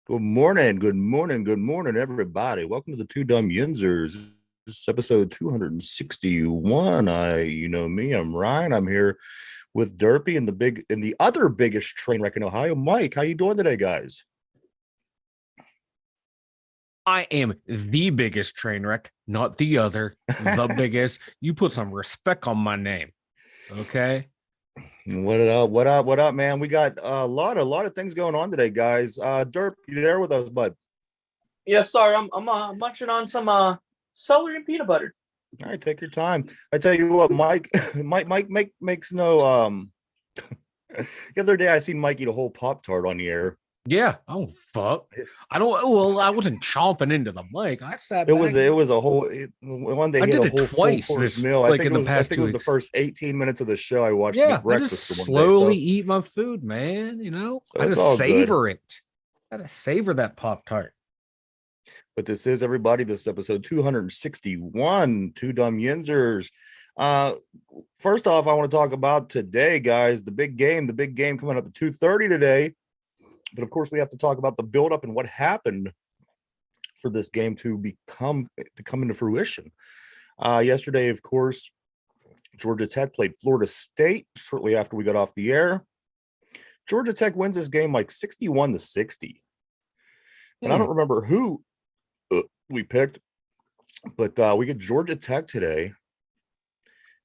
Good morning, good morning, good morning, everybody. Welcome to the Two Dumb Yinzers. This is episode 261. You know me, I'm Ryan. I'm here with Derpy and the other biggest train wreck in Ohio, Mike. How you doing today, guys? I am the biggest train wreck, not the other, the biggest. You put some respect on my name. Okay. What up? What up? What up, man? We got a lot of things going on today, guys. Derp, you there with us, bud? Yeah, sorry, I'm munching on some celery and peanut butter. All right, take your time. I tell you what, Mike, Mike makes no the other day I seen Mike eat a whole Pop Tart on the air. Yeah. Oh fuck. I don't. Well, I wasn't chomping into the mic. I sat It back. was it was a whole one day I he had did a it whole full twice course this meal. like in the I past think it two was the weeks. first 18 minutes of the show I watched him Yeah, eat I just breakfast the one day. slowly eat my food, man. So I it's just all good. savor it. I gotta savor that Pop Tart. But this is everybody. This is episode 261, Two Dumb Yinzers. Uh First off, I want to talk about today, guys, the big game coming up at 2:30 today. But of course, we have to talk about the buildup and what happened for this game to come into fruition. Yesterday, of course, Georgia Tech played Florida State shortly after we got off the air. Georgia Tech wins this game like 61-60. And I don't remember who we picked, but we get Georgia Tech today. And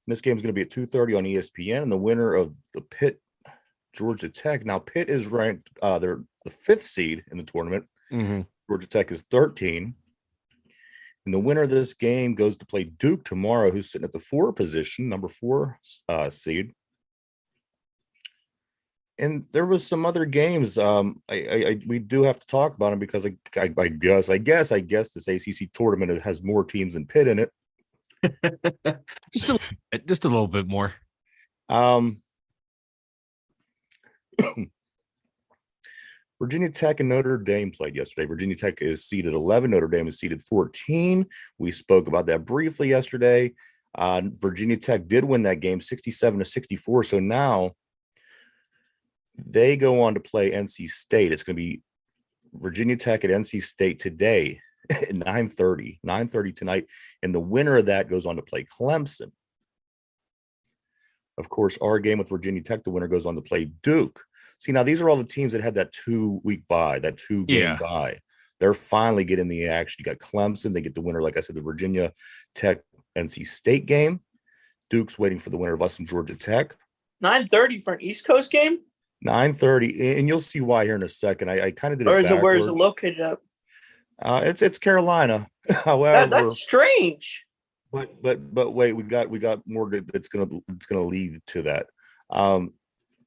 this game is going to be at 2:30 on ESPN, and the winner of the Pitt Georgia Tech. Now, Pitt is ranked, they're the fifth seed in the tournament. Mm-hmm. Georgia Tech is 13. And the winner of this game goes to play Duke tomorrow, who's sitting at the number four seed. And there was some other games. We do have to talk about them because I guess this ACC tournament has more teams than Pitt in it. just a little bit more. Virginia Tech and Notre Dame played yesterday. Virginia Tech is seeded 11. Notre Dame is seeded 14. We spoke about that briefly yesterday. Virginia Tech did win that game 67-64. So now they go on to play NC State. It's going to be Virginia Tech at NC State today at 9:30 tonight. And the winner of that goes on to play Clemson. Of course, our game with Virginia Tech, the winner goes on to play Duke. See, now these are all the teams that had that 2-week bye, that 2-game bye. They're finally getting the action. You got Clemson. They get the winner, like I said, the Virginia Tech NC State game. Duke's waiting for the winner of us and Georgia Tech. 9:30 for an East Coast game? 9:30, and you'll see why here in a second. I kind of did it Or backwards. where is it located at? It's Carolina. However, that's strange. But wait, we got more that's gonna lead to that.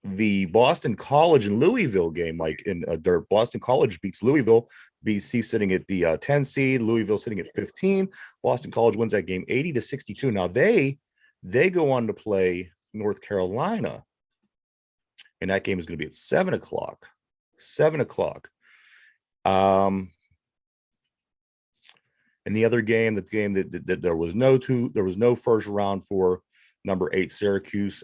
The Boston College and Louisville game, like in dirt, Boston College beats Louisville. BC sitting at the 10 seed, Louisville sitting at 15. Boston College wins that game 80-62. Now they go on to play North Carolina, and that game is going to be at 7:00. 7:00. And the other game, that there was no first round for, number 8 Syracuse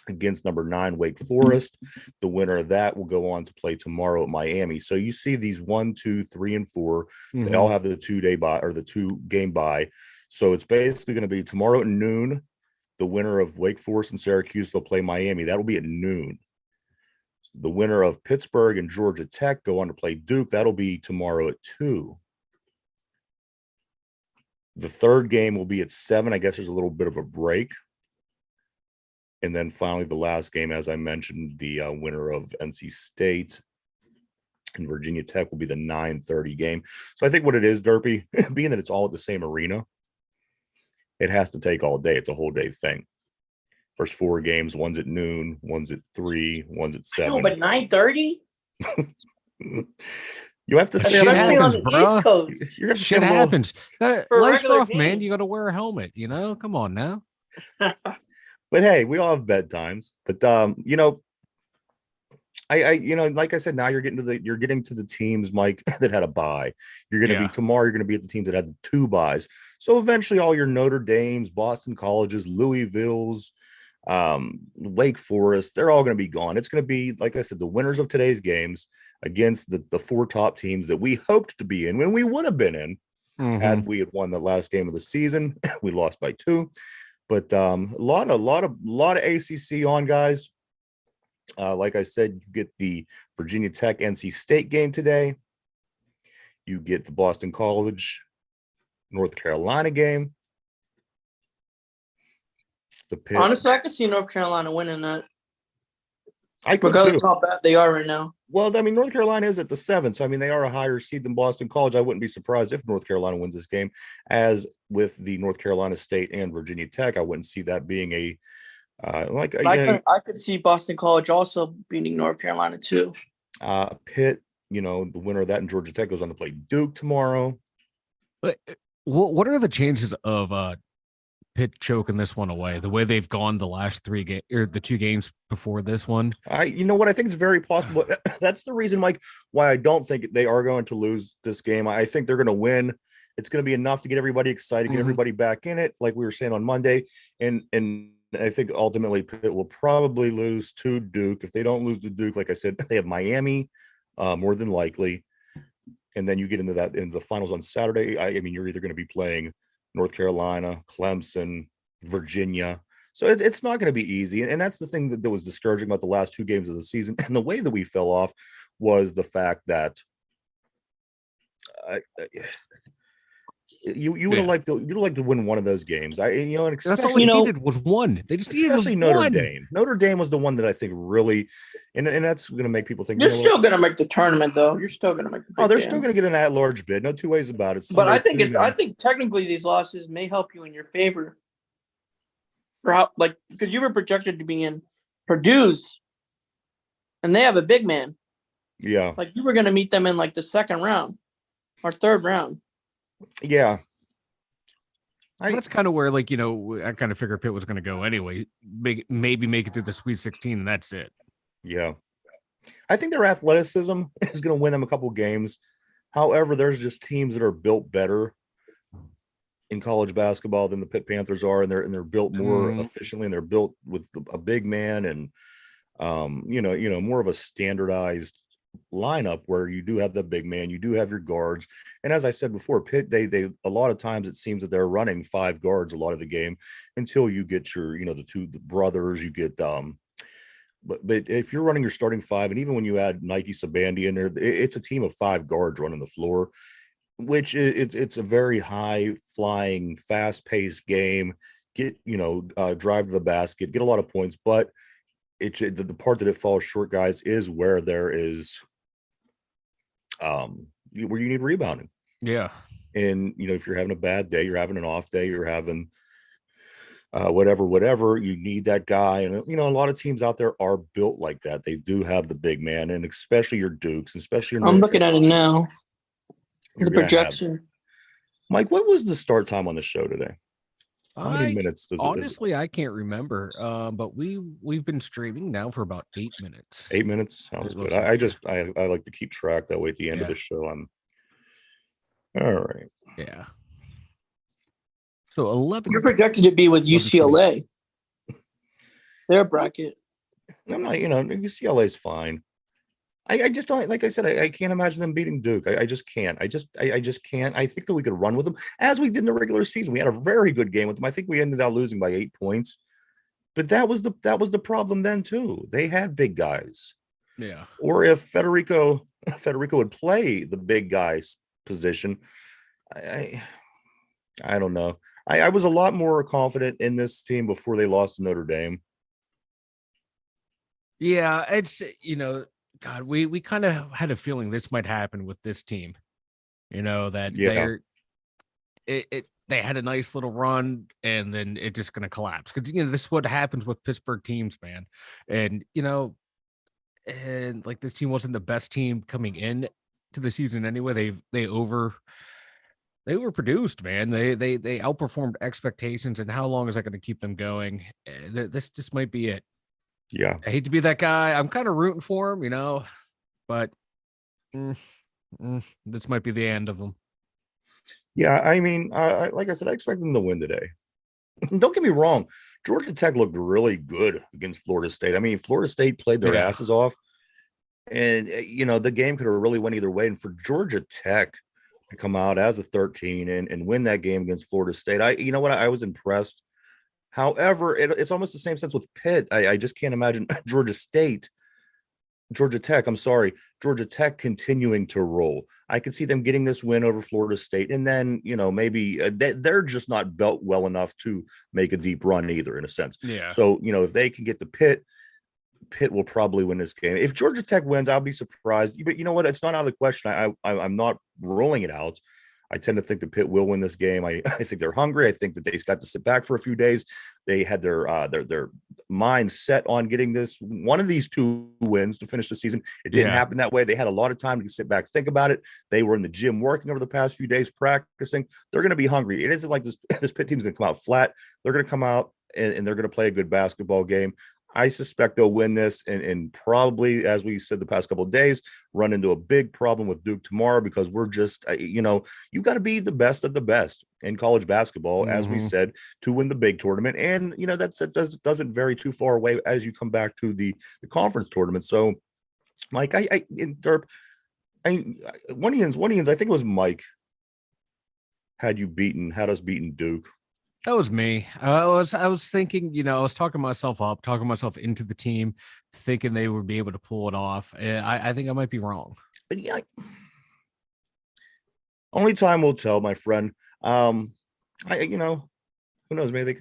against number 9 Wake Forest. The winner of that will go on to play tomorrow at Miami. So you see these 1, 2, 3, and 4. Mm-hmm. They all have the 2-day bye or the 2-game bye. So it's basically going to be tomorrow at noon. The winner of Wake Forest and Syracuse, they'll play Miami. That'll be at noon. The winner of Pittsburgh and Georgia Tech go on to play Duke. That'll be tomorrow at 2. The third game will be at 7. I guess there's a little bit of a break. And then finally, the last game, as I mentioned, the winner of NC State and Virginia Tech will be the 9:30 game. So I think what it is, Derpy, being that it's all at the same arena, it has to take all day. It's a whole day thing. First 4 games, one's at noon, one's at 3, one's at 7. No, but 9:30? You have to stay on the East Coast. Shit happens. Life's rough, man. You got to wear a helmet. Come on now. But hey, we all have bedtimes. But I like I said, now you're getting to the teams, Mike, that had a bye. You're going to be tomorrow. You're going to be at the teams that had 2 byes. So eventually, all your Notre Dames, Boston Colleges, Louisville's, Wake Forest, they're all going to be gone. It's going to be, like I said, the winners of today's games against the four top teams that we hoped to be in when we would have been in had we had won the last game of the season. We lost by 2, but a lot of ACC on, guys. Like I said, you get the Virginia Tech NC State game today. You get the Boston College North Carolina game. The Pitt. Honestly, I could see North Carolina winning that. I could Regardless too. of how bad they are right now. Well, I mean, North Carolina is at the 7, so I mean they are a higher seed than Boston College. I wouldn't be surprised if North Carolina wins this game. As with the North Carolina State and Virginia Tech, I wouldn't see that being a I could see Boston College also beating North Carolina too. Pitt, the winner of that, and Georgia Tech goes on to play Duke tomorrow. But what are the chances of Pitt choking this one away? The way they've gone the last 3 games or the 2 games before this one. You know what? I think it's very possible. That's the reason, Mike, why I don't think they are going to lose this game. I think they're going to win. It's going to be enough to get everybody excited, get everybody back in it, like we were saying on Monday. And I think ultimately Pitt will probably lose to Duke. If they don't lose to Duke, like I said, they have Miami more than likely. And then you get into the finals on Saturday. I mean, you're either going to be playing North Carolina, Clemson, Virginia. So it's not going to be easy. And that's the thing that was discouraging about the last 2 games of the season. And the way that we fell off was the fact that you would have liked to win one of those games. And that's all they needed was one. They just needed especially Notre Dame. Notre Dame was the one that I think really, and that's going to make people think you're still going to make the tournament, though. You're still going to make. They're still going to get an at-large bid. No 2 ways about it. But I think technically these losses may help you in your favor. Because you were projected to be in Purdue's, and they have a big man. Yeah. Like you were going to meet them in like the 2nd round or 3rd round. Yeah. That's kind of where, I kind of figured Pitt was going to go anyway. Maybe make it to the Sweet 16, and that's it. Yeah. I think their athleticism is going to win them a couple games. However, there's just teams that are built better in college basketball than the Pitt Panthers are, and they're built more efficiently, and they're built with a big man and more of a standardized lineup where you do have the big man, you do have your guards. And as I said before, Pitt, they a lot of times it seems that they're running 5 guards a lot of the game until you get your, the 2 brothers, you get but if you're running your starting 5, and even when you add Nike Sabandi in there, it's a team of 5 guards running the floor, which it's a very high flying, fast paced game. Get, drive to the basket, get a lot of points, but the part that it falls short, guys, is where there is where you need rebounding. Yeah. And if you're having a bad day, you're having an off day, you're having whatever, you need that guy. And a lot of teams out there are built like that. They do have the big man, and especially your Dukes, especially your I'm looking at it now. The projection. Mike, what was the start time on the show today? How many minutes does honestly, I can't remember. But we've been streaming now for about 8 minutes. 8 minutes sounds good. I like to keep track that way at the end of the show. I'm all right. Yeah. So 11. You're projected to be with UCLA. Their bracket. I'm not. UCLA is fine. I just don't, like I said, I can't imagine them beating Duke. I just can't. I just can't. I think that we could run with them as we did in the regular season. We had a very good game with them. I think we ended up losing by 8 points, but that was the problem then too. They had big guys. Yeah. Or if Federico would play the big guy's position, I don't know. I was a lot more confident in this team before they lost to Notre Dame. Yeah, it's God, we kind of had a feeling this might happen with this team. That they had a nice little run, and then it's just going to collapse because this is what happens with Pittsburgh teams, man. And and like this team wasn't the best team coming in to the season anyway. They overproduced, man. They outperformed expectations. And how long is that going to keep them going? This just might be it. Yeah. I hate to be that guy. I'm kind of rooting for him, but this might be the end of them. Yeah. I mean, like I said, I expect them to win today. Don't get me wrong. Georgia Tech looked really good against Florida State. I mean, Florida State played their asses off, and the game could have really went either way. And for Georgia Tech to come out as a 13 and win that game against Florida State, I was impressed. However, it's almost the same sense with Pitt. I just can't imagine Georgia Tech continuing to roll. I could see them getting this win over Florida State, and then maybe they're just not built well enough to make a deep run either, in a sense. Yeah. So if they can get to Pitt will probably win this game. If Georgia Tech wins, I'll be surprised. But you know what? It's not out of the question. I'm not ruling it out. I tend to think that Pitt will win this game. I think they're hungry. I think that they got to sit back for a few days. They had their mind set on getting one of these two wins to finish the season. It didn't happen that way. They had a lot of time to sit back, think about it. They were in the gym working over the past few days, practicing. They're going to be hungry. It isn't like this Pitt team's going to come out flat. They're going to come out and they're going to play a good basketball game. I suspect they'll win this and probably, as we said the past couple of days, run into a big problem with Duke tomorrow, because we're just, you got to be the best of the best in college basketball, as we said, to win the big tournament. And, that doesn't vary too far away as you come back to the conference tournament. So, Mike, I think it was Mike had us beaten Duke. That was me. I was thinking, I was talking myself into the team, thinking they would be able to pull it off. I think I might be wrong. Yeah. Only time will tell, my friend. Who knows? Maybe they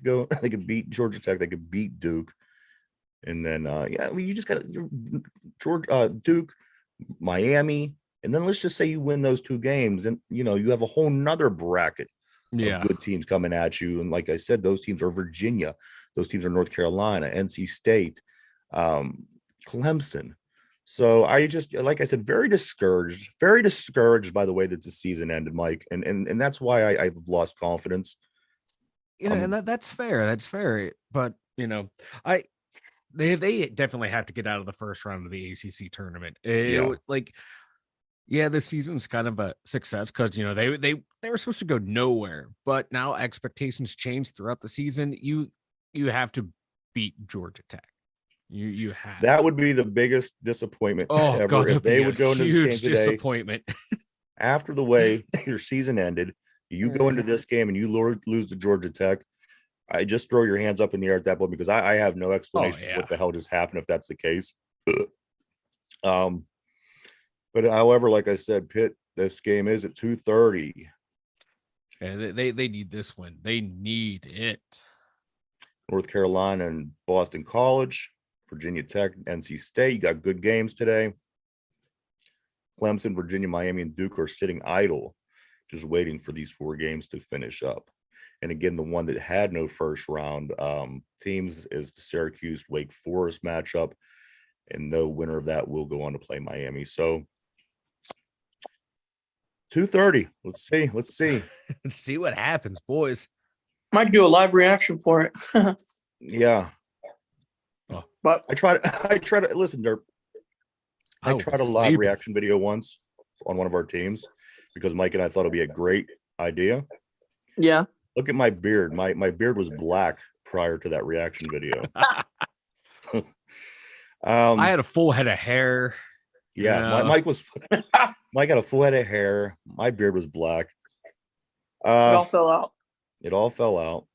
could beat Georgia Tech. They could beat Duke. And then, you just got Duke, Miami. And then let's just say you win those two games. And, you have a whole nother bracket of good teams coming at you. And like I said, those teams are Virginia. Those teams are North Carolina, NC State, Clemson. So I just, like I said, very discouraged by the way that the season ended, Mike. And that's why I've lost confidence. And that's fair. That's fair. But, they definitely have to get out of the first round of the ACC tournament. This season's kind of a success because they were supposed to go nowhere, but now expectations change throughout the season. You have to beat Georgia Tech. You have. That would be the biggest disappointment ever. God, if they would go into this game today, disappointment. After the way your season ended, you go into this game and you lose to Georgia Tech. I just throw your hands up in the air at that point, because I have no explanation for what the hell just happened if that's the case. But however, like I said, Pitt, this game is at 2:30. And they need this win. They need it. North Carolina and Boston College, Virginia Tech, NC State. You got good games today. Clemson, Virginia, Miami, and Duke are sitting idle, just waiting for these four games to finish up. And again, the one that had no first round teams is the Syracuse Wake Forest matchup. And no winner of that will go on to play Miami. So 2:30. Let's see. Let's see what happens, boys. Might do a live reaction for it. Yeah. But I try to listen, Derp. I tried a live reaction video once on one of our teams because Mike and I thought it'd be a great idea. Yeah. Look at my beard. My beard was black prior to that reaction video. I had a full head of hair. Yeah, Mike had a full head of hair. My beard was black. It all fell out. It all fell out.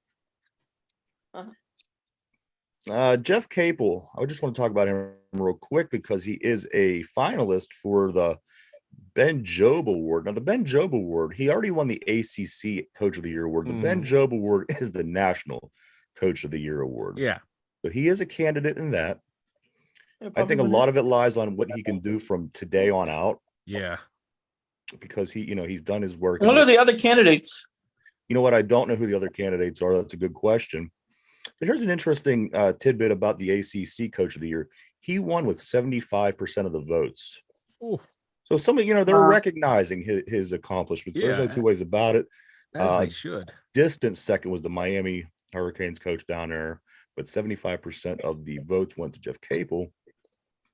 Jeff Capel, I just want to talk about him real quick because he is a finalist for the Ben Jobe Award. Now, the Ben Jobe Award, he already won the ACC Coach of the Year Award. The Ben Jobe Award is the National Coach of the Year Award. Yeah. So he is a candidate in that. I think a lot of it lies on what he can do from today on out. Yeah. Because he's done his work. What are the other candidates? You know what? I don't know who the other candidates are. That's a good question. But here's an interesting tidbit about the ACC Coach of the Year. He won with 75% of the votes. Ooh. So they're recognizing his accomplishments. There's no two ways about it. They should. Distant second was the Miami Hurricanes coach down there, but 75% of the votes went to Jeff Capel.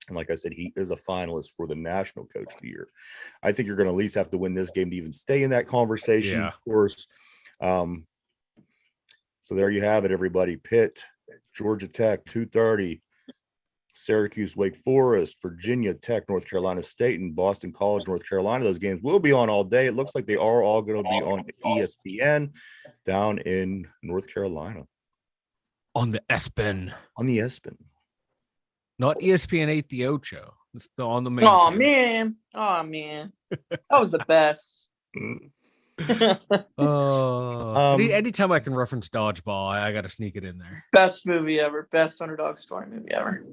And like I said, he is a finalist for the National Coach of the Year. I think you're going to at least have to win this game to even stay in that conversation. Yeah. Of course, So there you have it, everybody. Pitt, Georgia Tech, 2:30. Syracuse, Wake Forest, Virginia Tech, North Carolina State, and Boston College, North Carolina. Those games will be on all day. It looks like they are all going to be on ESPN down in North Carolina. On the ESPN. On the ESPN. Not ESPN 8 the Ocho. It's still on the main. Oh, man. That was the best. Anytime I can reference dodgeball, I got to sneak it in there. Best movie ever. Best underdog story movie ever.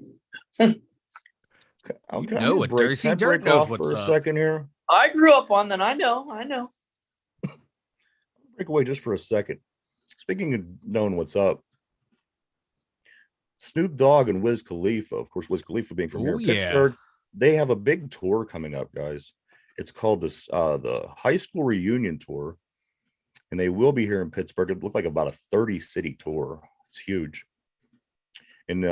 Okay, know it. Darcy Dirt knows off for a second here. I grew up on that. I know. Break away just for a second. Speaking of knowing what's up, Snoop Dogg and Wiz Khalifa, of course, Wiz Khalifa being from here in Pittsburgh, they have a big tour coming up, guys. It's called the High School Reunion Tour, and they will be here in Pittsburgh. It looked like about a 30-city tour. It's huge. And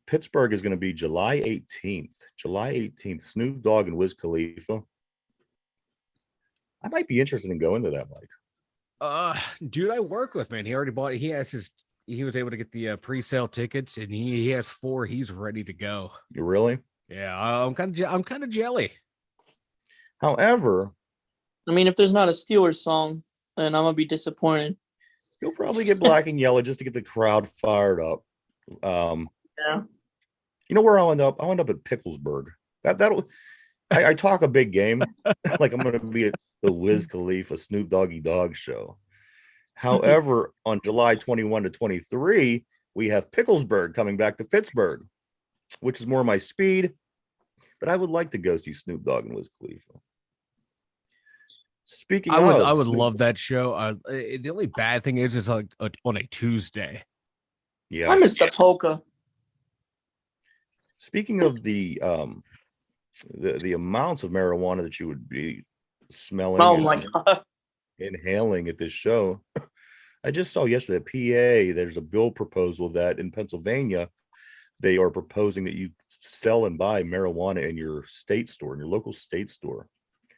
Pittsburgh is going to be July 18th. July 18th, Snoop Dogg and Wiz Khalifa. I might be interested in going to that, Mike. Dude, I work with, man. He already bought. He was able to get the pre-sale tickets, and he has 4. He's ready to go. You really? Yeah, I'm kind of jelly. However, I mean, if there's not a Steelers song, then I'm gonna be disappointed. You'll probably get Black and Yellow just to get the crowd fired up. Yeah. You know where I'll end up? I'll end up at Picklesburgh. I talk a big game, like I'm going to be at the Wiz Khalifa Snoop Doggy Dogg show. However, on July 21 to 23, we have Picklesburgh coming back to Pittsburgh, which is more my speed. But I would like to go see Snoop Dogg and Wiz Khalifa. Speaking I would love that show. The only bad thing is it's like on a Tuesday. Yeah, I miss the polka. Speaking of the amounts of marijuana that you would be smelling, oh my god, inhaling at this show, I just saw yesterday at PA. There's a bill proposal that in Pennsylvania they are proposing that you sell and buy marijuana in your state store, in your local state store.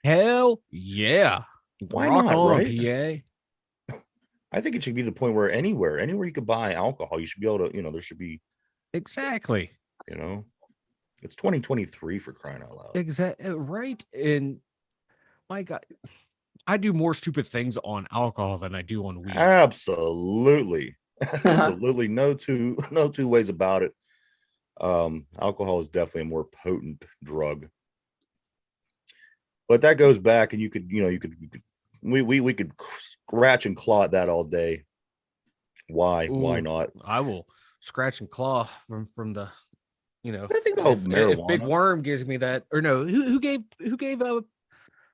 Hell yeah! Why Rock not? On, right? PA. I think it should be the point where anywhere you could buy alcohol, you should be able to. There should be exactly. It's 2023 for crying out loud. Exactly right. And my God, I do more stupid things on alcohol than I do on weed. Absolutely. No two ways about it. Alcohol is definitely a more potent drug. But that goes back, and we could scratch and claw at that all day. Why? Ooh, why not? I will scratch and claw from the. I think about marijuana. If Big Worm gives me that, or no, who gave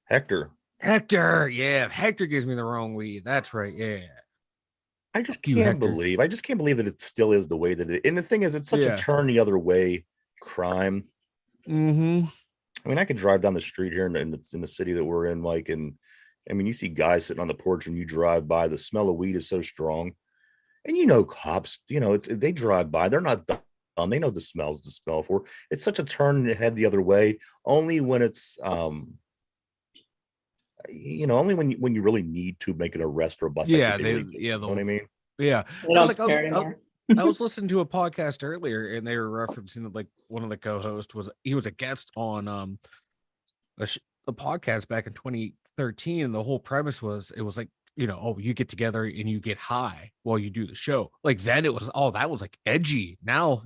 Hector? Hector, yeah. Hector gives me the wrong weed. That's right, yeah. I just can't believe that it still is the way that it. And the thing is, it's such a turn the other way crime. Mm-hmm. I mean, I could drive down the street here in the city that we're in, Mike, and I mean, you see guys sitting on the porch and you drive by. The smell of weed is so strong, and cops, they drive by. They're not dumb. They know the smell's the smell for. It's such a turn the head the other way. Only when it's only when you really need to make an arrest or a bust. Yeah, you know what I mean? Yeah. I was listening to a podcast earlier, and they were referencing like one of the co-hosts was a guest on a podcast back in 2013, and the whole premise was it was like, you get together and you get high while you do the show. Like then it was, that was like edgy. Now,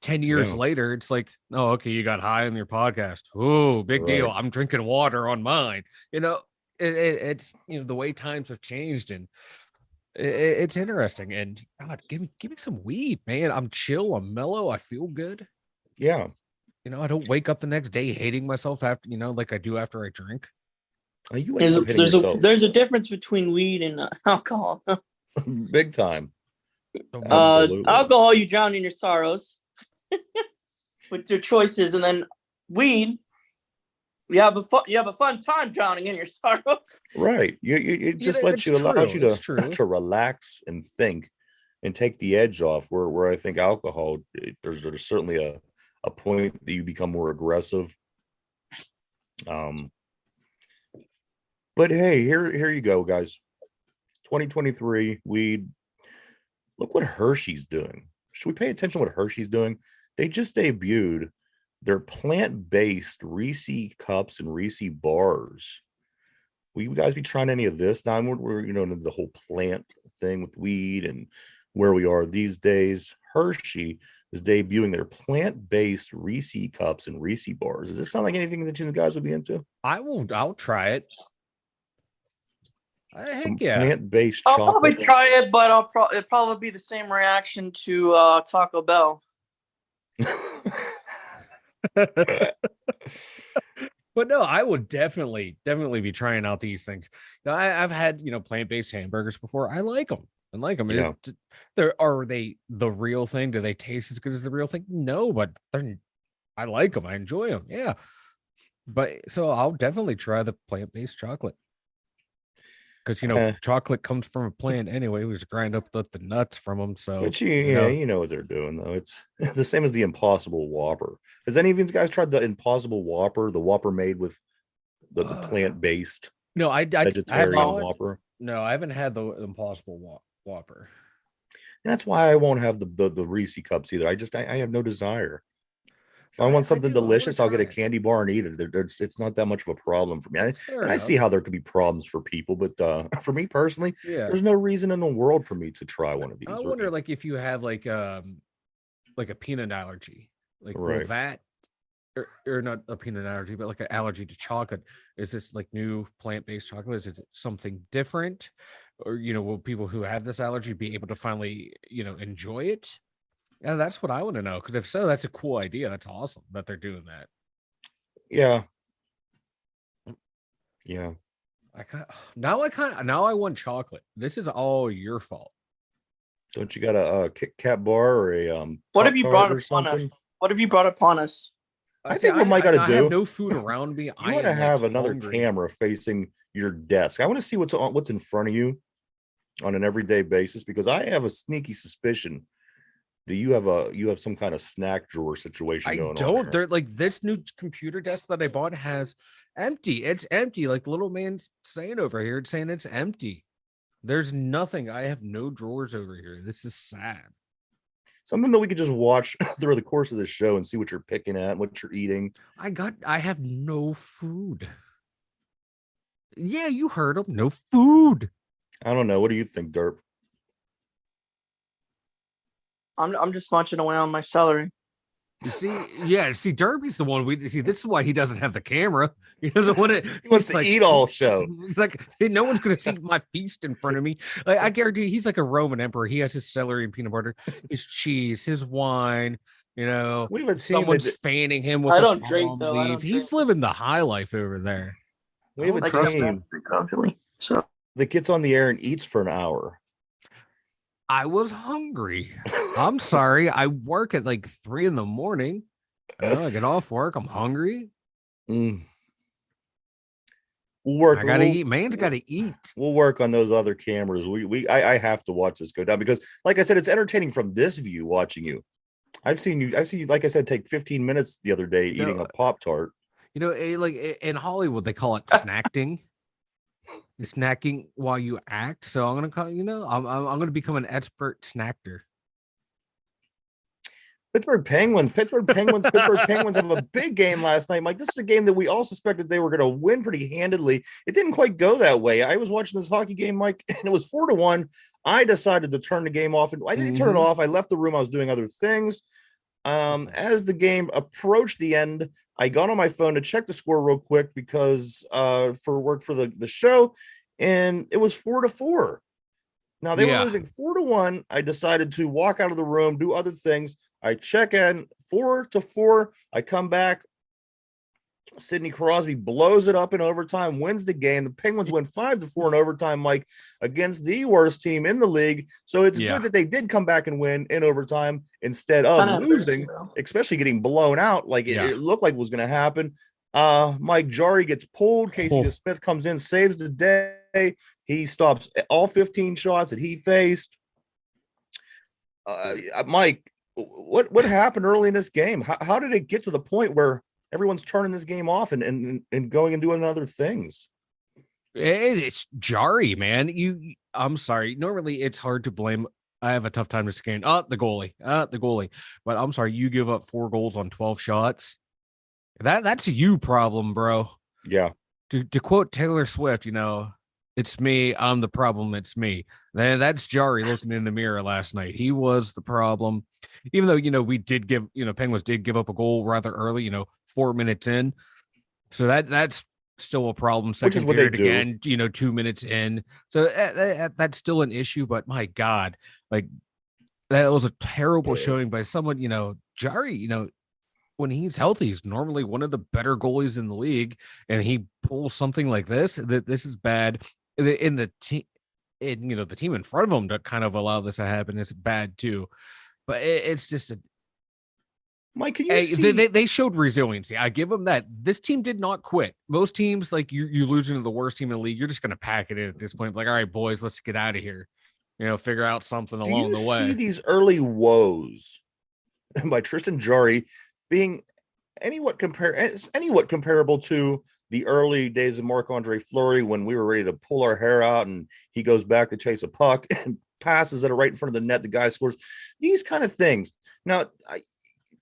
10 years later, it's like, oh, okay, you got high on your podcast. Oh, big deal. I'm drinking water on mine. It's the way times have changed, and it's interesting. And God, give me some weed, man. I'm chill. I'm mellow. I feel good. Yeah. I don't wake up the next day hating myself after, like I do after I drink. There's a difference between weed and alcohol. Big time. Alcohol, you drown in your sorrows with your choices, and then weed, you have a fun time drowning in your sorrows. Right. It just allows you to relax and think and take the edge off. Where I think alcohol, there's certainly a point that you become more aggressive. But hey, here you go, guys. 2023 weed. Look what Hershey's doing. Should we pay attention to what Hershey's doing? They just debuted their plant-based Reese cups and Reese bars. Will you guys be trying any of this? Now we're into the whole plant thing with weed and where we are these days. Hershey is debuting their plant-based Reese cups and Reese bars. Does this sound like anything that you guys would be into? I'll try it. Some plant-based chocolate. I'll probably try it, but it'll probably be the same reaction to Taco Bell. But no, I would definitely be trying out these things. Now, I've had plant-based hamburgers before. I like them. Yeah. Are they the real thing? Do they taste as good as the real thing? No, but I like them. I enjoy them. Yeah. But so I'll definitely try the plant-based chocolate. Because chocolate comes from a plant anyway. We just grind up the nuts from them. So, but you know what they're doing though. It's the same as the Impossible Whopper. Has any of you guys tried the Impossible Whopper? The Whopper made with the plant-based. No, vegetarian Whopper. No, I haven't had the Impossible Whopper. And that's why I won't have the Reese cups either. I have no desire. If I want something delicious, I'll get a candy bar and eat it. It's not that much of a problem for me. I see how there could be problems for people, but for me personally, there's no reason in the world for me to try one of these. I wonder, like, if you have like a peanut allergy, like will that, or not a peanut allergy, but like an allergy to chocolate. Is this like new plant-based chocolate? Is it something different, or will people who have this allergy be able to finally enjoy it? Yeah, that's what I want to know. Because if so, that's a cool idea. That's awesome that they're doing that. Yeah. Now I want chocolate. This is all your fault. Don't you got a Kit Kat bar or a what have you brought upon us? What have you brought upon us? I think what Mike got to do. I have no food around me. I want to have another camera facing your desk. I want to see what's in front of you on an everyday basis, because I have a sneaky suspicion that you have some kind of snack drawer situation going on. I don't. They're like, this new computer desk that I bought has empty. It's empty. Like little man's saying over here, it's saying it's empty. There's nothing. I have no drawers over here. This is sad. Something that we could just watch through the course of the show and see what you're picking at, what you're eating. I have no food. Yeah, you heard him. No food. I don't know. What do you think, Derp? I'm just munching away on my celery. See, Derby's the one we see. This is why he doesn't have the camera. He doesn't want to. He wants to eat all show. He's like, hey, no one's going to see my feast in front of me. Like, I guarantee he's like a Roman emperor. He has his celery and peanut butter, his cheese, his wine. We haven't seen someone's fanning him with. I don't drink though. I don't he's living the high life over there. We have a team that gets on the air and eats for an hour. I was hungry. I'm sorry. I work at like 3 a.m. I get off work. I'm hungry. We'll work. I gotta eat. Man's gotta eat. We'll work on those other cameras. I have to watch this go down, because, like I said, it's entertaining from this view watching you. I see you, like I said, take 15 minutes the other day eating a Pop-Tart. Like in Hollywood, they call it snacking. Snacking while you act. So I'm gonna call I'm gonna become an expert snacker. Pittsburgh Penguins have a big game last night. Mike, this is a game that we all suspected they were going to win pretty handedly. It didn't quite go that way. I was watching this hockey game, Mike, and it was 4-1. I decided to turn the game off, and I didn't turn it off. I left the room. I was doing other things. As the game approached the end, I got on my phone to check the score real quick because for work for the show, and it was 4-4. Now they were losing 4-1. I decided to walk out of the room, do other things. I check in 4-4. I come back. Sidney Crosby blows it up in overtime, wins the game. The Penguins win 5-4 in overtime, Mike, against the worst team in the league. So it's good that they did come back and win in overtime instead of losing, especially getting blown out like it looked like it was going to happen. Mike Jarry gets pulled. Casey Smith comes in, saves the day. He stops all 15 shots that he faced. Mike, what happened early in this game? How did it get to the point where everyone's turning this game off and going and doing other things? It's Jarry, man. I'm sorry. Normally it's hard to blame I have a tough time just saying, the goalie. But I'm sorry, you give up 4 goals on 12 shots. That's a you problem, bro. Yeah. To quote Taylor Swift, it's me. I'm the problem. It's me. That's Jari looking in the mirror last night. He was the problem. Even though, we did give, Penguins did give up a goal rather early, 4 minutes in. So that's still a problem. Which is what they do. Again, 2 minutes in. So that's still an issue. But my God, like that was a terrible showing by someone, Jari, when he's healthy, he's normally one of the better goalies in the league. And he pulls something like this. This is bad. In the team, the team in front of him to kind of allow this to happen is bad too. But it's just a Mike, can you see? They showed resiliency. I give them that. This team did not quit. Most teams, like you losing to the worst team in the league, you're just going to pack it in at this point. Like, all right, boys, let's get out of here. Figure out something along the way. Do you see these early woes by Tristan Jarry being anywhat comparable to the early days of Marc-Andre Fleury when we were ready to pull our hair out and he goes back to chase a puck and passes that are right in front of the net. The guy scores. These kind of things. Now,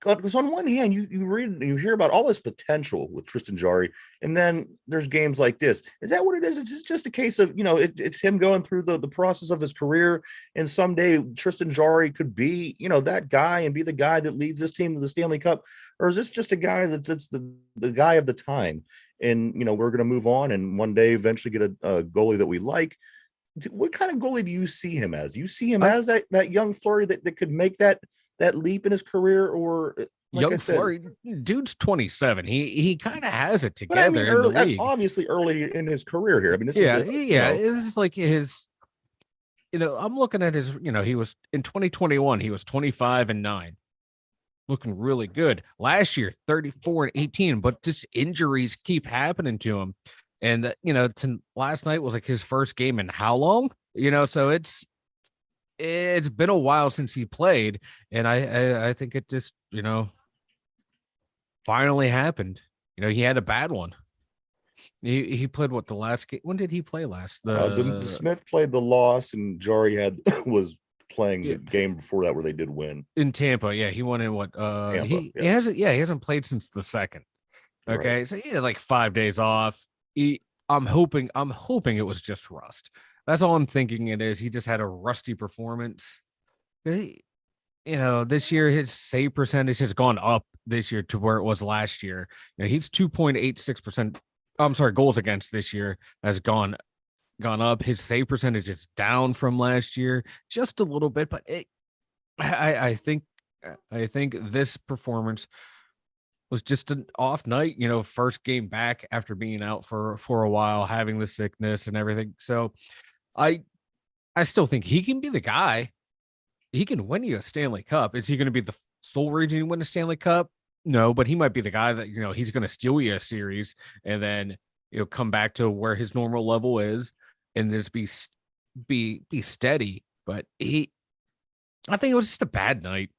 because on one hand, you read and you hear about all this potential with Tristan Jarry, and then there's games like this. Is that what it is? It's just a case of, it's him going through the process of his career, and someday Tristan Jarry could be, that guy and be the guy that leads this team to the Stanley Cup, or is this just a guy that's the guy of the time, and we're going to move on and one day eventually get a goalie that we like? What kind of goalie do you see him as? Do you see him as that young Fleury that could make that leap in his career, or young Fleury, dude's 27. He kind of has it together. But I mean, obviously early in his career here. I mean, it's like his. I'm looking at his. He was in 2021. He was 25-9, looking really good. Last year, 34-18, but just injuries keep happening to him. And last night was like his first game in how long? So it's been a while since he played, and I think it just finally happened. He had a bad one. He played the last game. When did he play last? The Smith played the loss, and Jarry was playing the game before that where they did win in Tampa. Yeah, he won in what? Tampa, he hasn't. Yeah, he hasn't played since the second. Okay, right. So he had like 5 days off. I'm hoping it was just rust. That's all I'm thinking it is. He just had a rusty performance. This year his save percentage has gone up this year to where it was last year. He's 2.86%. I'm sorry, goals against this year has gone up. His save percentage is down from last year just a little bit, but I think this performance was just an off night, first game back after being out for a while, having the sickness and everything. So I still think he can be the guy. He can win you a Stanley Cup. Is he going to be the sole reason you win a Stanley Cup? No, but he might be the guy that, he's going to steal you a series and then, come back to where his normal level is and just be steady. But I think it was just a bad night.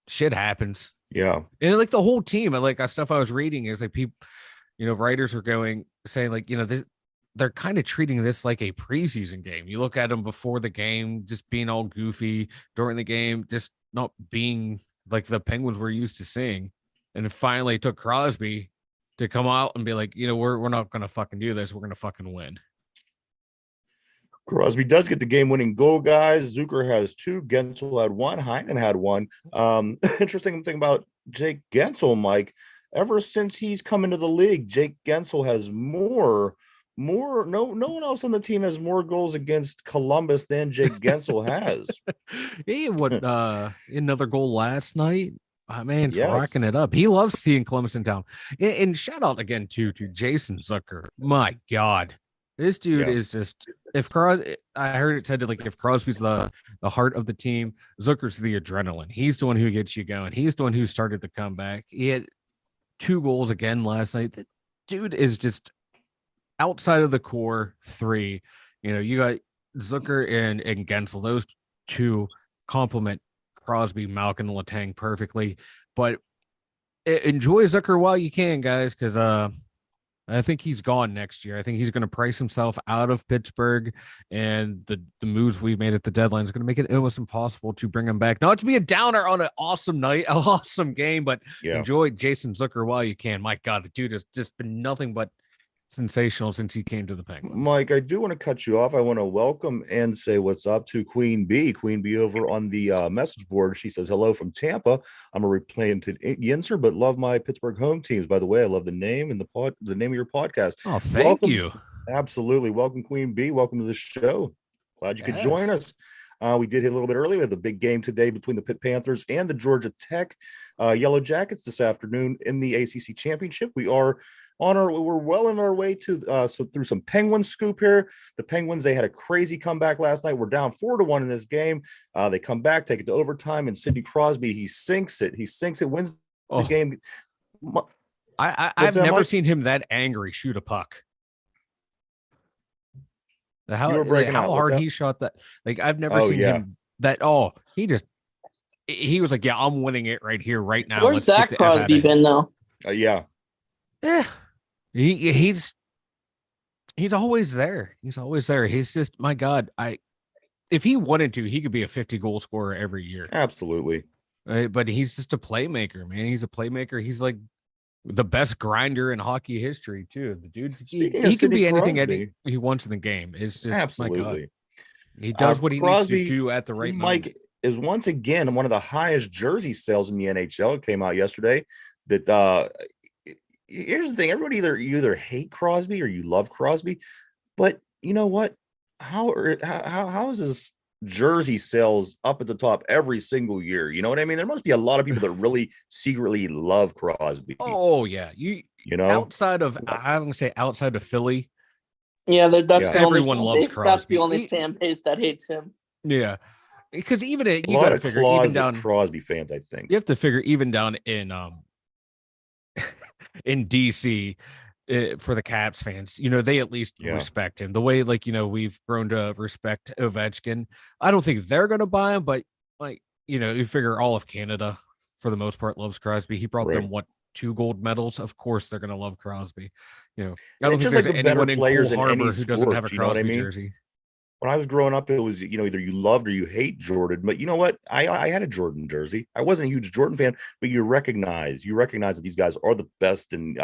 Shit happens. Yeah. And like the whole team, like stuff I was reading is like people, writers were saying like, they're kind of treating this like a preseason game. You look at them before the game, just being all goofy during the game, just not being like the Penguins we're used to seeing. And finally it took Crosby to come out and be like, we're not going to fucking do this. We're going to fucking win. Crosby does get the game-winning goal, guys. Zucker has 2. Gensel had 1. Heinen had 1. Interesting thing about Jake Gensel, Mike, ever since he's come into the league, Jake Gensel has more. No one else on the team has more goals against Columbus than Jake Gensel has. He another goal last night. Man's rocking it up. He loves seeing Columbus in town. And shout out again to Jason Zucker. My God. This dude is just I heard it said that like if Crosby's the heart of the team, Zucker's the adrenaline. He's the one who gets you going. He's the one who started the comeback. He had 2 goals again last night. The dude is just outside of the core 3. You got Zucker and Gensel. Those 2 complement Crosby, Malkin, and Letang perfectly. But enjoy Zucker while you can, guys, because I think he's gone next year. I think he's going to price himself out of Pittsburgh, and the moves we made at the deadline is going to make it almost impossible to bring him back. Not to be a downer on an awesome night, an awesome game, but enjoy Jason Zucker while you can. My God, the dude has just been nothing but sensational since he came to the Penguins. Mike, I do want to cut you off. I want to welcome and say what's up to Queen Bee. Queen Bee over on the message board. She says hello from Tampa. I'm a replaying to Yinzer, but love my Pittsburgh home teams. By the way, I love the name and the name of your podcast. Oh, thank you. Absolutely. Welcome, Queen Bee. Welcome to the show. Glad you could join us. We did hit a little bit early. We have the big game today between the Pitt Panthers and the Georgia Tech Yellow Jackets this afternoon in the ACC Championship. We're well on our way to through some Penguins scoop here. The Penguins, they had a crazy comeback last night. We're down 4-1 in this game. They come back, take it to overtime, and Sidney Crosby, he sinks it, wins the game. I've never seen him that angry shoot a puck. How hard he shot that. Like, I've never seen him that. He was like, yeah, I'm winning it right here, right now. Where's Zach Crosby been though? Yeah. He's always there. He's always there. He's just, my God, if he wanted to, he could be a 50-goal scorer every year. Absolutely. But he's just a playmaker, man. He's a playmaker. He's like the best grinder in hockey history, too. The dude, he can be anything he wants in the game. It's just, absolutely. My God. He does what he needs to do at the right moment. Mike is once again one of the highest jersey sales in the NHL. It came out yesterday that here's the thing. Everybody you either hate Crosby or you love Crosby, but you know what? How is this jersey sales up at the top every single year? You know what I mean? There must be a lot of people that really secretly love Crosby. Oh yeah. You know, outside of Philly. Yeah, that's everyone loves Crosby. That's the only fan base that hates him. Yeah. Because you got to figure even down Crosby fans, I think. You have to figure even down in DC for the Caps fans, they at least respect him the way, we've grown to respect Ovechkin. I don't think they're going to buy him, but you figure all of Canada for the most part loves Crosby. He brought them 2 gold medals. Of course, they're going to love Crosby. I don't think there's anyone in Coal Harbor who doesn't have a Crosby jersey. When I was growing up, it was, either you loved or you hate Jordan. But you know what? I had a Jordan jersey. I wasn't a huge Jordan fan, but you recognize that these guys are the best. And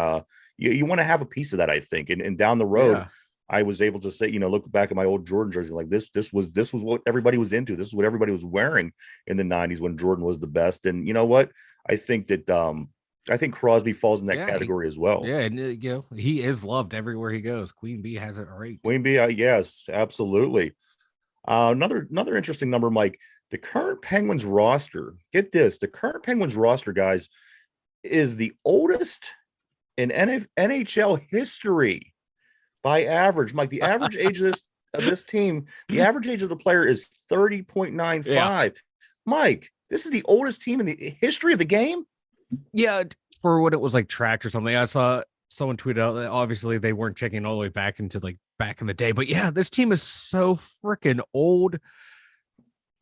you want to have a piece of that, I think. And down the road, I was able to say, look back at my old Jordan jersey, like this was what everybody was into. This is what everybody was wearing in the 90s when Jordan was the best. And you know what? I think that Crosby falls in that category as well. Yeah, and he is loved everywhere he goes. Queen Bee has it right. Queen Bee, yes, absolutely. Another interesting number, Mike. The current Penguins roster. Get this: the current Penguins roster, guys, is the oldest in NHL history by average. Mike, the average age of this team, the average age of the player is 30.95. Yeah. Mike, this is the oldest team in the history of the game. Yeah, for what it was like tracked or something. I saw someone tweet out that obviously they weren't checking all the way back into back in the day. But yeah, this team is so freaking old.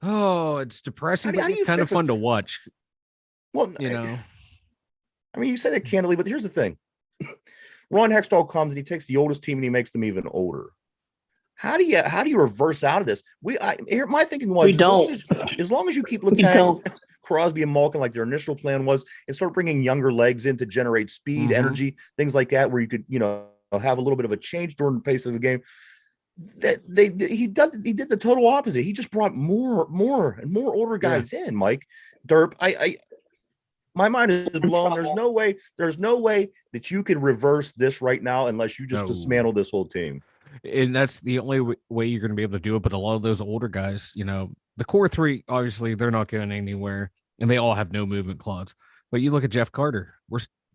Oh, it's depressing, but it's kind of fun to watch. Well, I mean, you say that candidly, but here's the thing. Ron Hextall comes and he takes the oldest team and he makes them even older. How do you reverse out of this? My thinking was as long as you keep Letang, Crosby, and Malkin like their initial plan was, and start bringing younger legs in to generate speed, energy, things like that, where you could have a little bit of a change during the pace of the game. He did the total opposite. He just brought more and more older guys in. Mike Derp, my mind is blown. There's no way that you could reverse this right now unless you just dismantle this whole team. And that's the only way you're going to be able to do it. But a lot of those older guys, the core 3, obviously they're not going anywhere, and they all have no movement clause. But you look at Jeff Carter,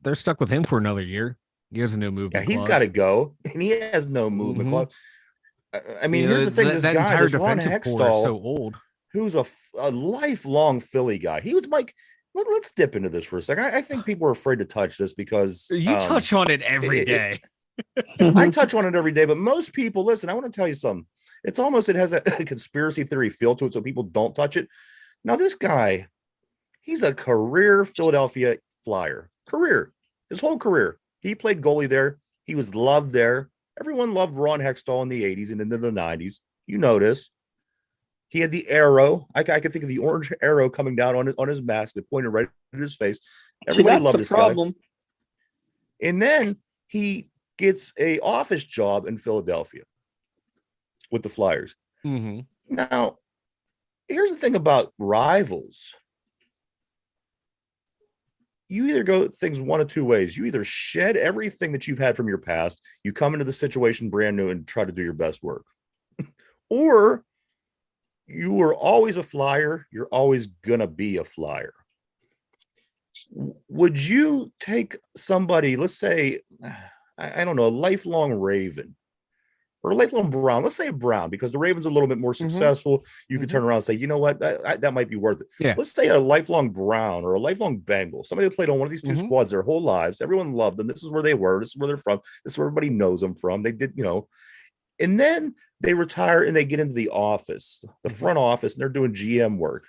they're stuck with him for another year. He has no movement. Yeah, he's got to go, and he has no movement clause. I mean, here's the thing: this guy, this Ron Hextall, so old, who's a lifelong Philly guy. He was Mike. Let's dip into this for a second. I think people are afraid to touch this because you touch on it every day. I touch on it every day, but most people, listen, I want to tell you something. It has a conspiracy theory feel to it, so people don't touch it. Now, this guy, he's a career Philadelphia Flyer. His whole career. He played goalie there. He was loved there. Everyone loved Ron Hextall in the 80s and into the 90s. You notice. He had the arrow. I could think of the orange arrow coming down on his mask that pointed right at his face. Everybody loved this guy. And then he gets a office job in Philadelphia with the Flyers. Mm-hmm. Now, here's the thing about rivals. You either go things one of two ways. You either shed everything that you've had from your past, you come into the situation brand new and try to do your best work. Or you were always a Flyer, you're always going to be a Flyer. Would you take somebody, let's say, I don't know, a lifelong Raven or a lifelong Brown? Let's say a Brown, because the Ravens are a little bit more successful. You could turn around and say, you know what, that might be worth it. Yeah. Let's say a lifelong Brown or a lifelong Bengal, somebody that played on one of these two squads their whole lives. Everyone loved them. This is where they were. This is where they're from. This is where everybody knows them from. They did, and then they retire and they get into the office, the front office, and they're doing GM work.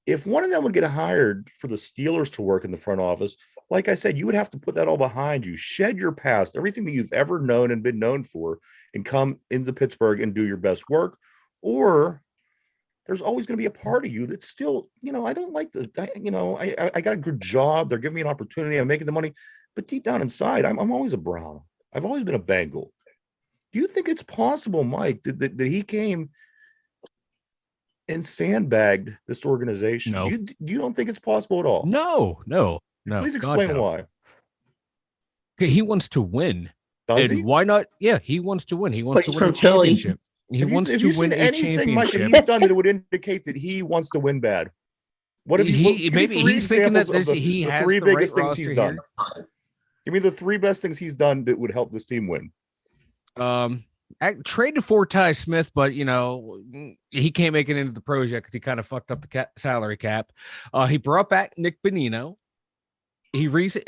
If one of them would get hired for the Steelers to work in the front office, like I said, you would have to put that all behind you, shed your past, everything that you've ever known and been known for, and come into Pittsburgh and do your best work. Or there's always going to be a part of you that's still, I don't like this. I got a good job. They're giving me an opportunity. I'm making the money. But deep down inside, I'm always a Brown. I've always been a Bengal. Do you think it's possible, Mike, that he came and sandbagged this organization? No. You don't think it's possible at all? No. Please explain why. Okay, he wants to win. Does he? Why not? Yeah, he wants to win. He wants to win a Philly. championship. He wants to win a championship. Mike, that he's done that would indicate that he wants to win bad? What have maybe he's thinking that he has three the biggest right things he's done. Give me the three best things he's done that would help this team win. Traded for Ty Smith, but he can't make it into the pros yet because he kind of fucked up the salary cap. He brought back Nick Bonino. He you said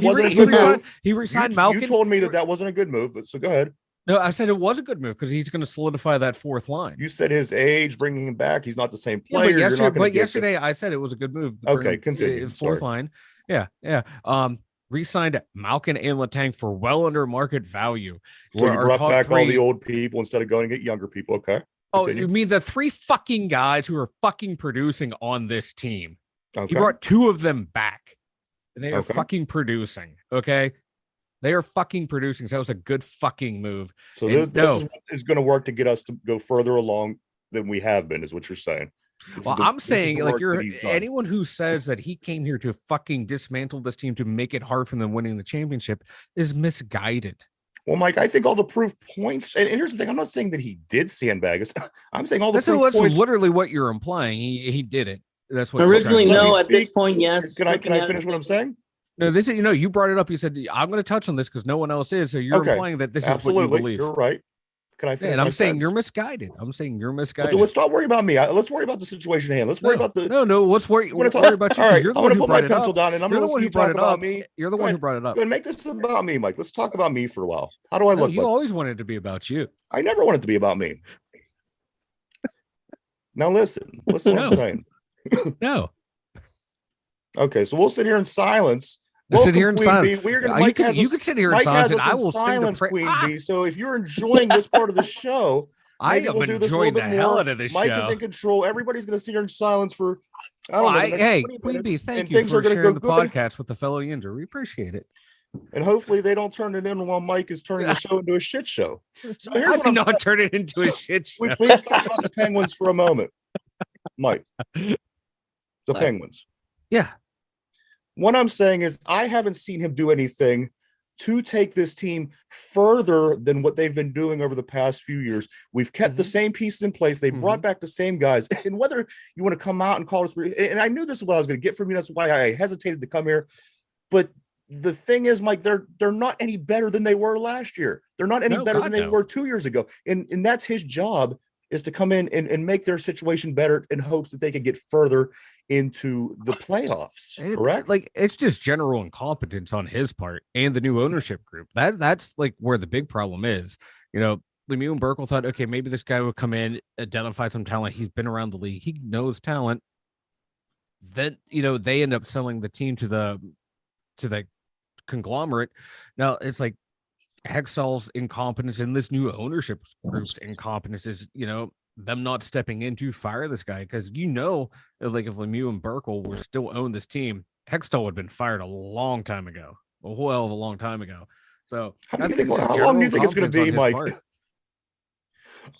wasn't a good move. He resigned Malkin. You told me that wasn't a good move, but so go ahead. No, I said it was a good move because he's going to solidify that fourth line. You said his age, bringing him back. He's not the same player. Yeah, but yesterday I said it was a good move. Okay, continue. Fourth line. Yeah. Re-signed Malkin and Letang for well under market value. So you brought back all the old people instead of going to get younger people. Okay. Continue. Oh, you mean the three fucking guys who are fucking producing on this team? Okay. He brought two of them back. And they are fucking producing. Okay. They are fucking producing. So that was a good fucking move. So this is going to work to get us to go further along than we have been, is what you're saying. I'm saying, like, anyone who says that he came here to fucking dismantle this team to make it hard for them winning the championship is misguided. Well, Mike, I think all the proof points, and here's the thing: I'm not saying that he did sandbag us. I'm saying all the proof points. That's literally what you're implying. He did it. That's what originally. No, at this point, yes. Can I finish what I'm saying? No, this is you brought it up. You said I'm going to touch on this because no one else is. So you're implying that this is what you believe. You're right. Can I finish? And I'm saying you're misguided. But let's not worry about me. Let's worry about the situation at hand. Let's worry about the. No. Let's worry about you. All right, you're the I'm one going to who put my pencil down, and I'm going to let you talk about me. You're the one who brought it up. Go ahead, make this about me, Mike. Let's talk about me for a while. How do I look? You always wanted it to be about you. I never wanted it to be about me. Now listen what I'm saying. No. Okay, so we'll sit here in silence. Sit here in silence. You can sit here in silence, and I will silence Queen Bee. So if you're enjoying this part of the show, I am enjoying the hell out of this show. Mike is in control. Everybody's going to sit here in silence for. Hey, Queen Bee, thank you for sharing the podcast with the fellow Yinzer. We appreciate it. And hopefully they don't turn it in while Mike is turning the show into a shit show. So here's what I'm not turn it into a shit show. We please talk about the Penguins for a moment, Mike. The Penguins. Yeah. What I'm saying is I haven't seen him do anything to take this team further than what they've been doing over the past few years. We've kept the same pieces in place. They brought back the same guys. And whether you want to come out and call us, and I knew this is what I was going to get from you. That's why I hesitated to come here. But the thing is, Mike, they're not any better than they were last year. They're not any better than they were 2 years ago. And that's his job, is to come in and make their situation better in hopes that they could get further into the playoffs. Correct? Like, it's just general incompetence on his part and the new ownership group. That's like where the big problem is. Lemieux and Burkle thought, okay, maybe this guy would come in, identify some talent. He's been around the league. He knows talent. Then, they end up selling the team to the conglomerate. Now it's like Hextall's incompetence and this new ownership group's incompetence is, them not stepping in to fire this guy. Because, like if Lemieux and Burkle were still own this team, Hextall would have been fired a long time ago, a whole hell of a long time ago. So how long do you think it's going to be, Mike?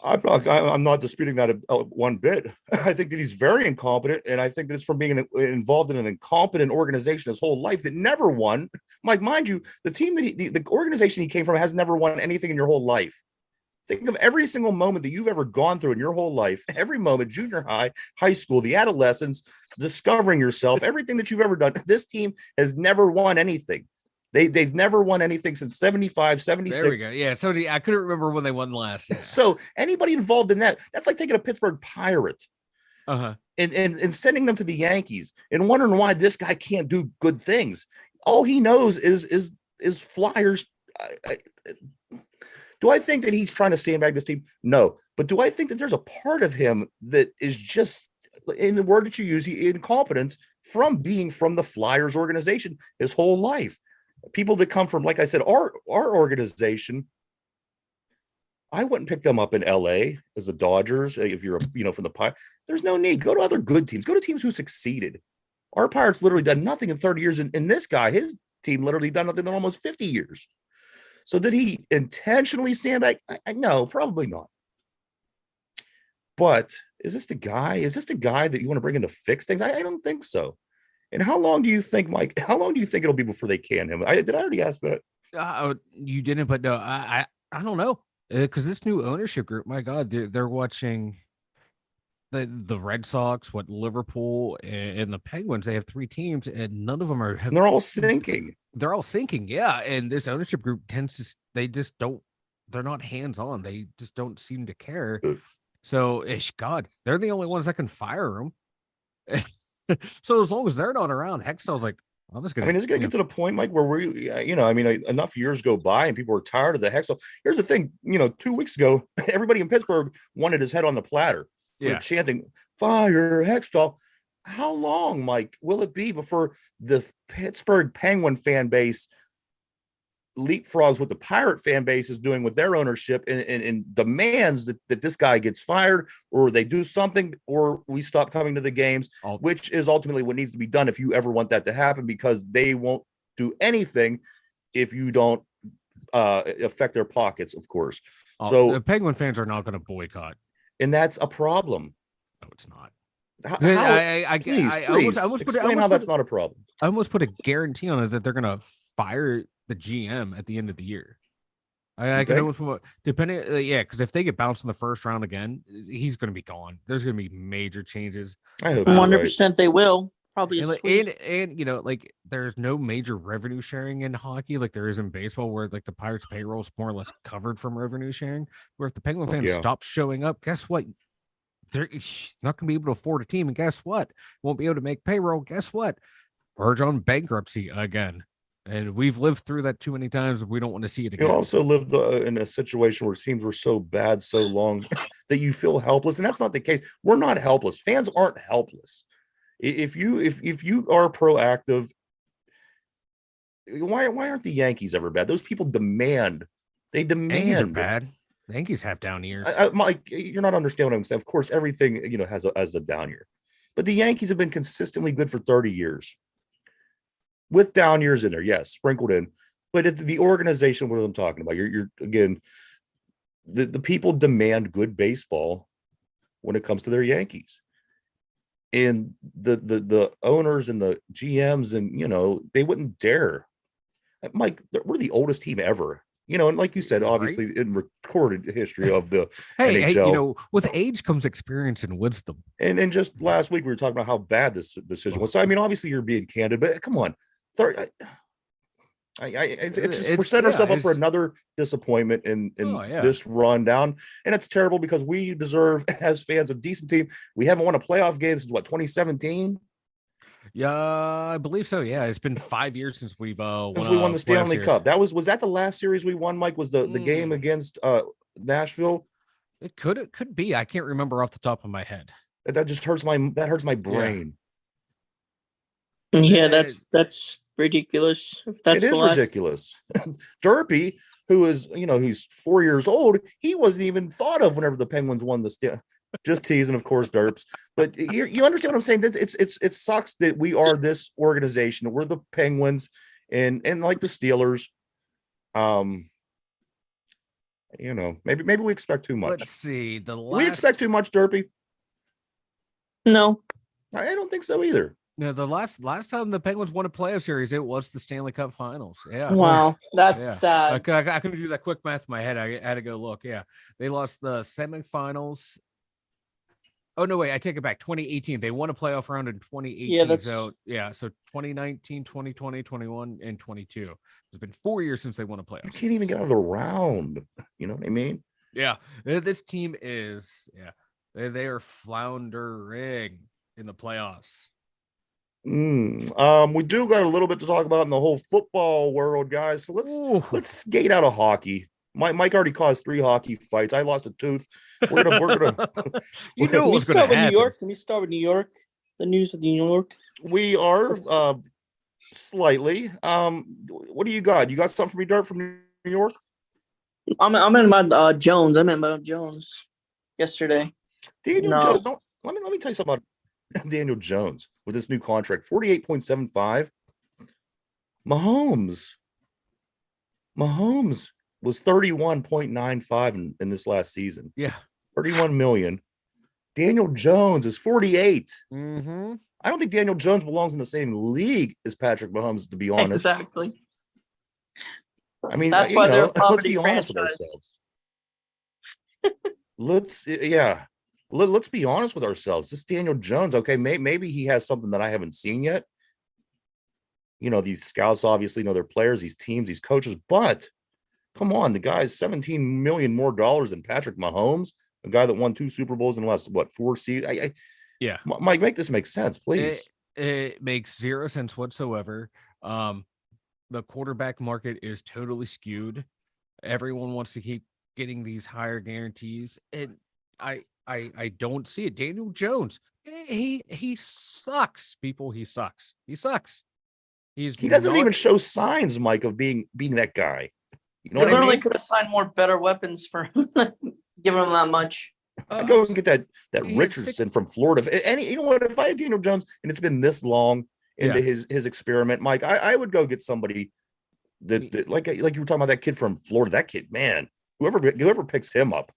I'm not disputing that one bit. I think that he's very incompetent, and I think that it's from being involved in an incompetent organization his whole life that never won. Mike, mind you, the team that the organization he came from has never won anything in your whole life. Think of every single moment that you've ever gone through in your whole life, every moment, junior high, high school, the adolescence, discovering yourself, everything that you've ever done. This team has never won anything. They've never won anything since 75, 76. There we go. Yeah. So I couldn't remember when they won last. Yeah. So anybody involved in that's like taking a Pittsburgh Pirate and sending them to the Yankees and wondering why this guy can't do good things. All he knows is Flyers. Do I think that he's trying to sandbag this team? No. But do I think that there's a part of him that is just, in the word that you use, incompetence from being from the Flyers organization his whole life? People that come from, like I said, our organization, I wouldn't pick them up in LA as the Dodgers. If you're, from the Pirates, there's no need. Go to other good teams. Go to teams who succeeded. Our Pirates literally done nothing in 30 years. And this guy, his team literally done nothing in almost 50 years. So did he intentionally sandbag? No, probably not. But is this the guy? Is this the guy that you want to bring in to fix things? I don't think so. And how long do you think, Mike? How long do you think it'll be before they can him? Did I already ask that? You didn't, but no, I don't know, because this new ownership group, my God, they're watching the Red Sox, Liverpool, and the Penguins. They have 3 teams, and none of them are. They're all sinking. They're all sinking, yeah. And this ownership group tends to. They just don't. They're not hands on. They just don't seem to care. So, God, they're the only ones that can fire them. So as long as they're not around, Hextall's like, I'm just gonna. Is it gonna get to the point, Mike, where we, enough years go by and people are tired of the Hextall. Here's the thing, 2 weeks ago, everybody in Pittsburgh wanted his head on the platter. Yeah, chanting "Fire Hextall." How long, Mike, will it be before the Pittsburgh Penguin fan base leapfrogs what the Pirate fan base is doing with their ownership and demands that this guy gets fired, or they do something, or we stop coming to the games, which is ultimately what needs to be done if you ever want that to happen, because they won't do anything if you don't affect their pockets, of course. So the Penguin fans are not going to boycott. And that's a problem. No, it's not. Please explain how that's not a problem. I almost put a guarantee on it that they're going to fire the GM at the end of the year. I can almost depending, because if they get bounced in the first round again, he's going to be gone. There's going to be major changes. I hope 100% they will. Probably and there's no major revenue sharing in hockey like there is in baseball, where like the Pirates payroll is more or less covered from revenue sharing. Where if the Penguin fans stop showing up, guess what? They're not going to be able to afford a team, and guess what? Won't be able to make payroll. Guess what? Verge on bankruptcy again. And we've lived through that too many times. We don't want to see it again. You also lived in a situation where teams were so bad so long that you feel helpless, and that's not the case. We're not helpless. Fans aren't helpless. If you are proactive, why aren't the Yankees ever bad? Those people demand. They demand. Yankees are bad. The Yankees have down years. Mike, you're not understanding what I'm saying. Of course, everything has a down year, but the Yankees have been consistently good for 30 years, with down years in there, yes, sprinkled in. But the organization, what I'm talking about, you're again, the people demand good baseball when it comes to their Yankees. And the owners and the GMs, and they wouldn't dare. Mike, we're the oldest team ever. And like you said, obviously in recorded history of the NHL. With age comes experience and wisdom. And just last week we were talking about how bad this decision was. So obviously you're being candid, but come on, we're setting ourselves up for another disappointment in this rundown, and it's terrible because we deserve, as fans, a decent team. We haven't won a playoff game since 2017. Yeah, I believe so. Yeah, it's been 5 years since we won the Stanley Cup. Was that the last series we won, Mike? Was the game against Nashville? It could be. I can't remember off the top of my head. That just hurts my brain. Yeah, that's ridiculous. If that's it is ridiculous. Derpy, who is, who's 4 years old, he wasn't even thought of whenever the Penguins won this. Just teasing, of course, Derps. But you understand what I'm saying? It sucks that we are this organization. We're the Penguins and like the Steelers. Maybe we expect too much. Let's see. We expect too much, Derpy. No, I don't think so either. No, the last time the Penguins won a playoff series, it was the Stanley Cup Finals. Yeah. Wow, that's sad. I couldn't do that quick math in my head. I had to go look. Yeah, they lost the semifinals. Oh no, wait, I take it back. 2018. They won a playoff round in 2018. Yeah, so 2019, 2020, 21, and 22. It's been 4 years since they won a playoff. You can't even get out of the round. You know what I mean? Yeah, this team is. Yeah, they are floundering in the playoffs. We do got a little bit to talk about in the whole football world, guys. So let's skate out of hockey. Mike already caused 3 hockey fights. I lost a tooth. We're gonna. You know what's gonna happen. New York? Can we start with New York? The news with New York. We are slightly. What do you got? You got something for me, Dirt, from New York? I'm in my Jones. I met my Jones yesterday. Daniel Jones. Let me tell you something about Daniel Jones with this new contract, 48.75. Mahomes was 31.95 in this last season. Yeah. 31 million. Daniel Jones is 48. Mm-hmm. I don't think Daniel Jones belongs in the same league as Patrick Mahomes, to be honest. Exactly. I mean, that's why they're let's be honest with ourselves. Let's be honest with ourselves. This Daniel Jones, okay, maybe he has something that I haven't seen yet. These scouts obviously know their players, these teams, these coaches, but come on, the guy's $17 million more than Patrick Mahomes, a guy that won 2 Super Bowls in the last 4 seasons. Yeah, Mike, make this make sense, please. It makes zero sense whatsoever. The quarterback market is totally skewed. Everyone wants to keep getting these higher guarantees, and I don't see it. Daniel Jones, he sucks. People, he sucks. He doesn't even show signs, Mike, of being that guy. You know they what I literally mean? could have signed more better weapons for him, giving him that much. I go and get that Richardson from Florida. You know what? If I had Daniel Jones and it's been this long into his experiment, Mike, I would go get somebody that like you were talking about, that kid from Florida. That kid, man, whoever picks him up,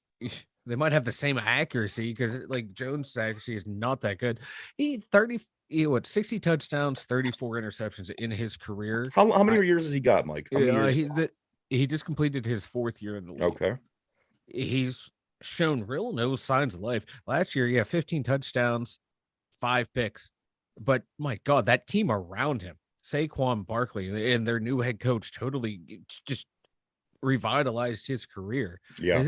they might have the same accuracy, because like Jones' accuracy is not that good. 60 touchdowns, 34 interceptions in his career. How many years has he got, Mike? He just completed his 4th year in the league. Okay. He's shown no signs of life. Last year, 15 touchdowns, 5 picks. But my God, that team around him, Saquon Barkley and their new head coach, totally just revitalized his career. Yeah.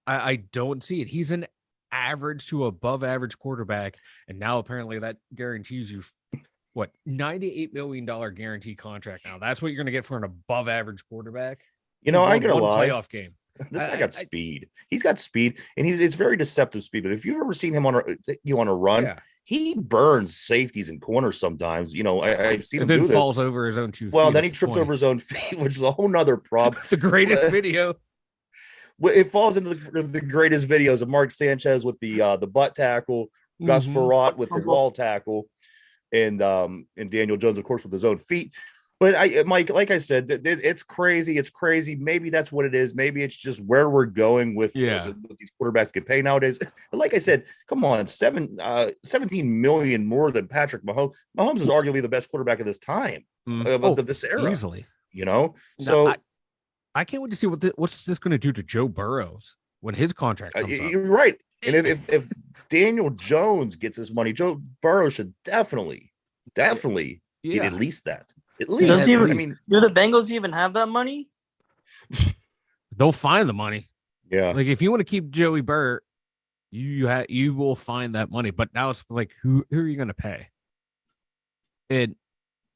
I don't see it. He's an average to above average quarterback. And now apparently that guarantees you $98 million guarantee contract. Now that's what you're going to get for an above average quarterback. I ain't gonna lie. Playoff game. This guy got speed. He's got speed, and it's very deceptive speed. But if you've ever seen him on a run, he burns safeties and corners sometimes. I've seen him do this. Falls over his own 2 feet. Well, then he trips over his own feet, which is a whole nother problem. The greatest video. It falls into the greatest videos of Mark Sanchez with the butt tackle, Gus Farrat with the wall tackle, and Daniel Jones, of course, with his own feet. But Mike, like I said, it's crazy. It's crazy. Maybe that's what it is. Maybe it's just where we're going with what these quarterbacks get paid nowadays. But like I said, come on, 17 million more than Patrick Mahomes. Mahomes is arguably the best quarterback of this time, of this era. Easily. So I can't wait to see what's this going to do to Joe Burrows when his contract comes up. You're right. And if Daniel Jones gets his money, Joe Burrow should definitely get at least that. At least. Do the Bengals even have that money? They'll find the money. Yeah. Like if you want to keep Joey Burr, you will find that money. But now it's like who are you going to pay? And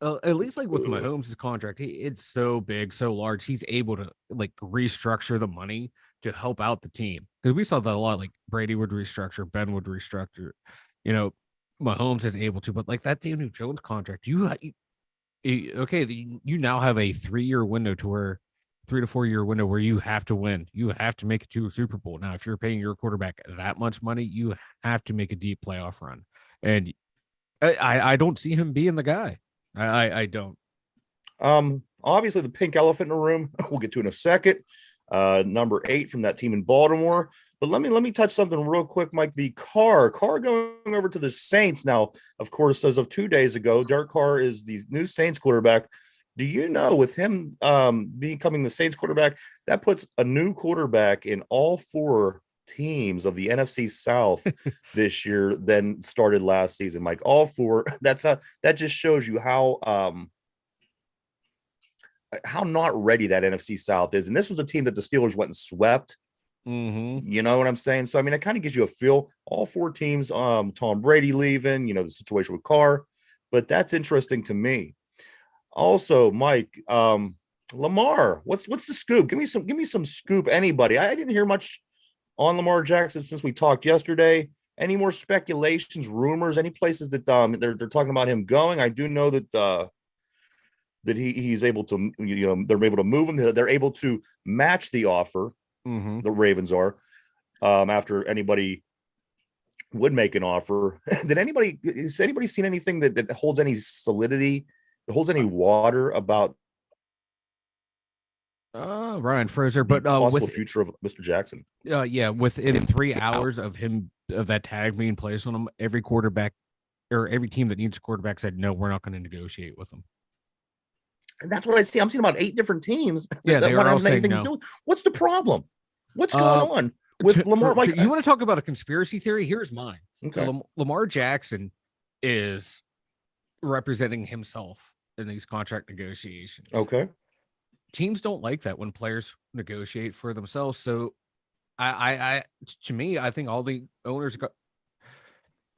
at least like with Mahomes' contract, it's so big, so large. He's able to like restructure the money to help out the team, because we saw that a lot. Like Brady would restructure, Ben would restructure. Mahomes is able to, but like that Daniel Jones contract, you now have a 3-year window to where 3 to 4 year window where you have to win. You have to make it to a Super Bowl. Now, if you're paying your quarterback that much money, you have to make a deep playoff run. And I don't see him being the guy. I don't. Obviously the pink elephant in the room, we'll get to in a second. Number 8 from that team in Baltimore. But let me touch something real quick, Mike. The Carr going over to the Saints now. Of course, as of 2 days ago, Derek Carr is the new Saints quarterback. Do you know, with him becoming the Saints quarterback, that puts a new quarterback in all 4 teams of the NFC South this year than started last season, Mike? All 4. That just shows you how not ready that NFC South is. And this was a team that the Steelers went and swept. Mm-hmm. You know what I'm saying? So, I mean, it kind of gives you a feel. All 4 teams, Tom Brady leaving, the situation with Carr. But that's interesting to me. Also, Mike, Lamar, what's the scoop? Give me some scoop, anybody. I didn't hear much on Lamar Jackson since we talked yesterday. Any more speculations, rumors, any places that they're talking about him going? I do know that he's able to, they're able to move him. They're able to match the offer. Mm-hmm. The Ravens are, after anybody would make an offer. Has anybody seen anything that holds any solidity, that holds any water about Ryan Fraser, but possible future of Mr. Jackson? Yeah, within 3 hours of that tag being placed on him, every quarterback or every team that needs a quarterback said, no, we're not going to negotiate with him. And that's what I see. I'm seeing about 8 different teams that they want are all to have anything saying to no. do. What's the problem? What's going on with Lamar? Mike, you want to talk about a conspiracy theory? Here's mine. Okay. Lamar Jackson is representing himself in these contract negotiations. Okay. Teams don't like that when players negotiate for themselves. So I think all the owners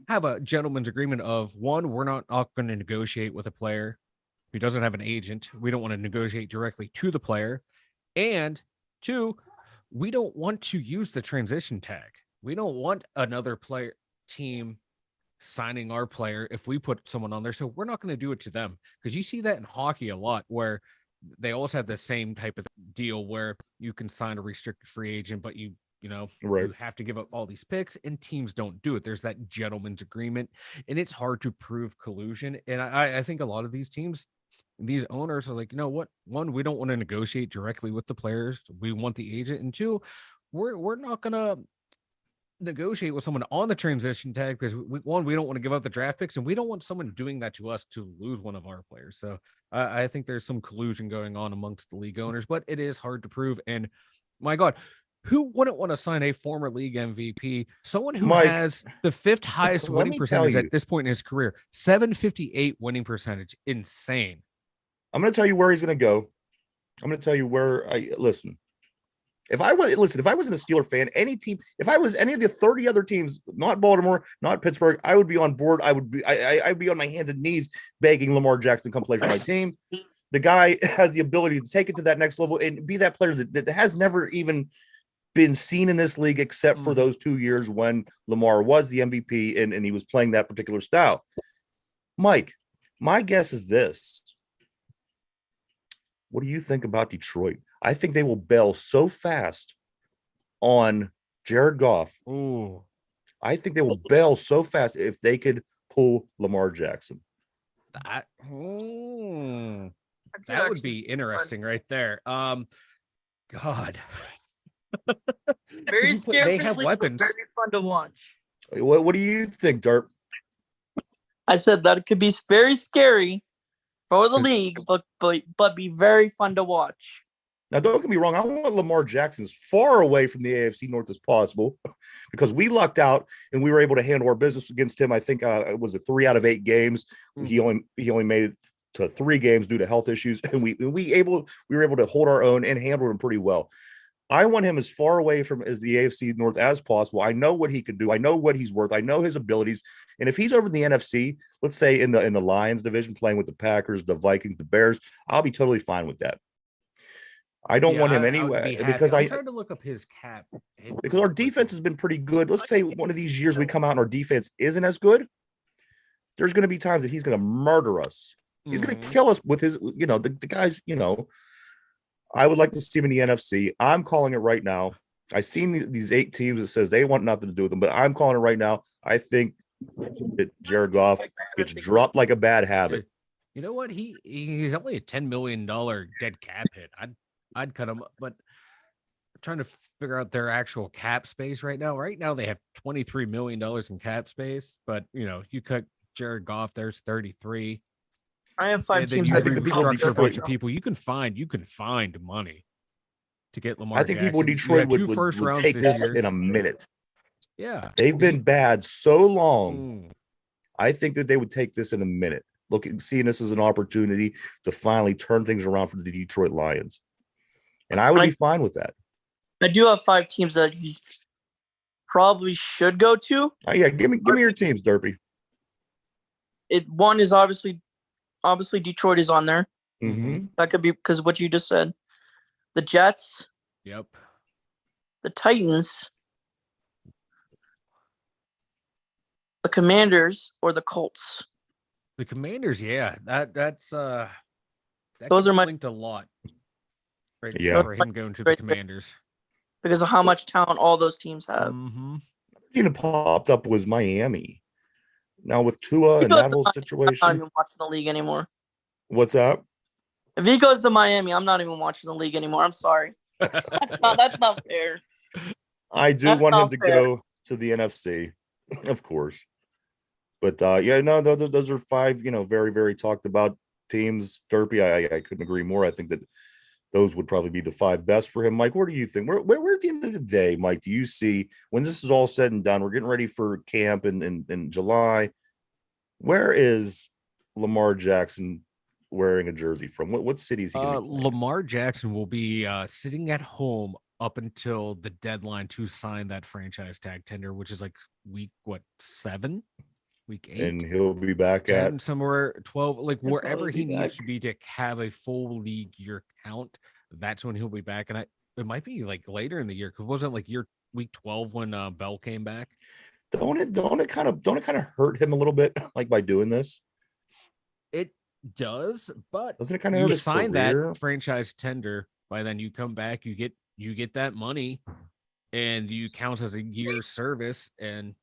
have a gentleman's agreement of, one, we're not going to negotiate with a player who doesn't have an agent. We don't want to negotiate directly to the player. And 2, we don't want to use the transition tag. We don't want another team signing our player if we put someone on there. So we're not going to do it to them, because you see that in hockey a lot, where they also have the same type of deal where you can sign a restricted free agent, but you have to give up all these picks, and teams don't do it. There's that gentleman's agreement, and it's hard to prove collusion. And I think a lot of these teams, these owners are like, you know what? 1, we don't want to negotiate directly with the players. We want the agent. And 2, we're not going to negotiate with someone on the transition tag, because we don't want to give up the draft picks, and we don't want someone doing that to us to lose one of our players. So I think there's some collusion going on amongst the league owners, but it is hard to prove. And my God, who wouldn't want to sign a former league MVP, someone who has the 5th highest winning percentage at this point in his career, 758 winning percentage? Insane. I'm going to tell you where he's going to go. I'm going to tell you where listen. If I wasn't a Steeler fan, any team, if I was any of the 30 other teams, not Baltimore, not Pittsburgh, I would be on board. I'd be on my hands and knees begging Lamar Jackson to come play for my team. The guy has the ability to take it to that next level and be that player that has never even been seen in this league, except for those 2 years when Lamar was the MVP and he was playing that particular style. Mike, my guess is this. What do you think about Detroit? I think they will bail so fast on Jared Goff. Ooh. I think they will bail so fast if they could pull Lamar Jackson. That would be interesting right there. God. Very scary. They have weapons. Very fun to watch. What do you think, Dirt? I said that it could be very scary for the league, but be very fun to watch. Now, don't get me wrong. I want Lamar Jackson as far away from the AFC North as possible, because we lucked out and we were able to handle our business against him. I think it was 3 out of 8 games. He only made it to 3 games due to health issues, and we were able to hold our own and handle him pretty well. I want him as far away from as the AFC North as possible. I know what he could do. I know what he's worth. I know his abilities. And if he's over in the NFC, let's say in the Lions division, playing with the Packers, the Vikings, the Bears, I'll be totally fine with that. I don't want him anyway, because I'm trying to look up his cap. Because our defense has been pretty good. Let's say one of these years we come out and our defense isn't as good. There's going to be times that he's going to murder us He's going to kill us with his, the guys, I would like to see him in the NFC. I'm calling it right now. I've seen these 8 teams that says they want nothing to do with them, but I'm calling it right now. I think that Jared Goff gets dropped like a bad habit. You know what? He's only a $10 million dead cap hit. I'd cut him, but I'm trying to figure out their actual cap space right now. Right now they have $23 million in cap space, but you cut Jared Goff, there's 33. I have 5 teams. I think the restructure a bunch of people. You can find money to get Lamar. I think Jackson. people in Detroit would take this in a minute. Yeah, they've been bad so long. I think that they would take this in a minute. Seeing this as an opportunity to finally turn things around for the Detroit Lions, and I would be fine with that. I do have 5 teams that he probably should go to. Yeah, give me your teams, Derpy. One is obviously Detroit is on there. Mm-hmm. That could be because of what you just said. The Jets. Yep. The Titans. The Commanders or the Colts. The Commanders, yeah. Those are linked a lot. Right, yeah. For him going to the Commanders. Because of how much talent all those teams have. Team popped up was Miami. Now with Tua and that whole situation, I'm not even watching the league anymore. What's up? If he goes to Miami, I'm not even watching the league anymore. I'm sorry. That's not fair. I do want him to go to the NFC, of course. But those are 5, very, very talked about teams. Derpy, I couldn't agree more. I think that those would probably be the 5 best for him. Mike, what do you think? Where at the end of the day, Mike, do you see when this is all said and done? We're getting ready for camp in July. Where is Lamar Jackson wearing a jersey from? What city is he going to be playing? Lamar Jackson will be sitting at home up until the deadline to sign that franchise tag tender, which is like week 7? Week 8, and he'll be back 10, at somewhere 12, like wherever he needs to be to have a full league year count. That's when he'll be back, and it might be like later in the year because wasn't like week 12 when Bell came back. Don't it kind of hurt him a little bit, like by doing this? It does, but doesn't it kind of hurt his sign career? That franchise tender? By then you come back, you get that money, and you count as a year's service, and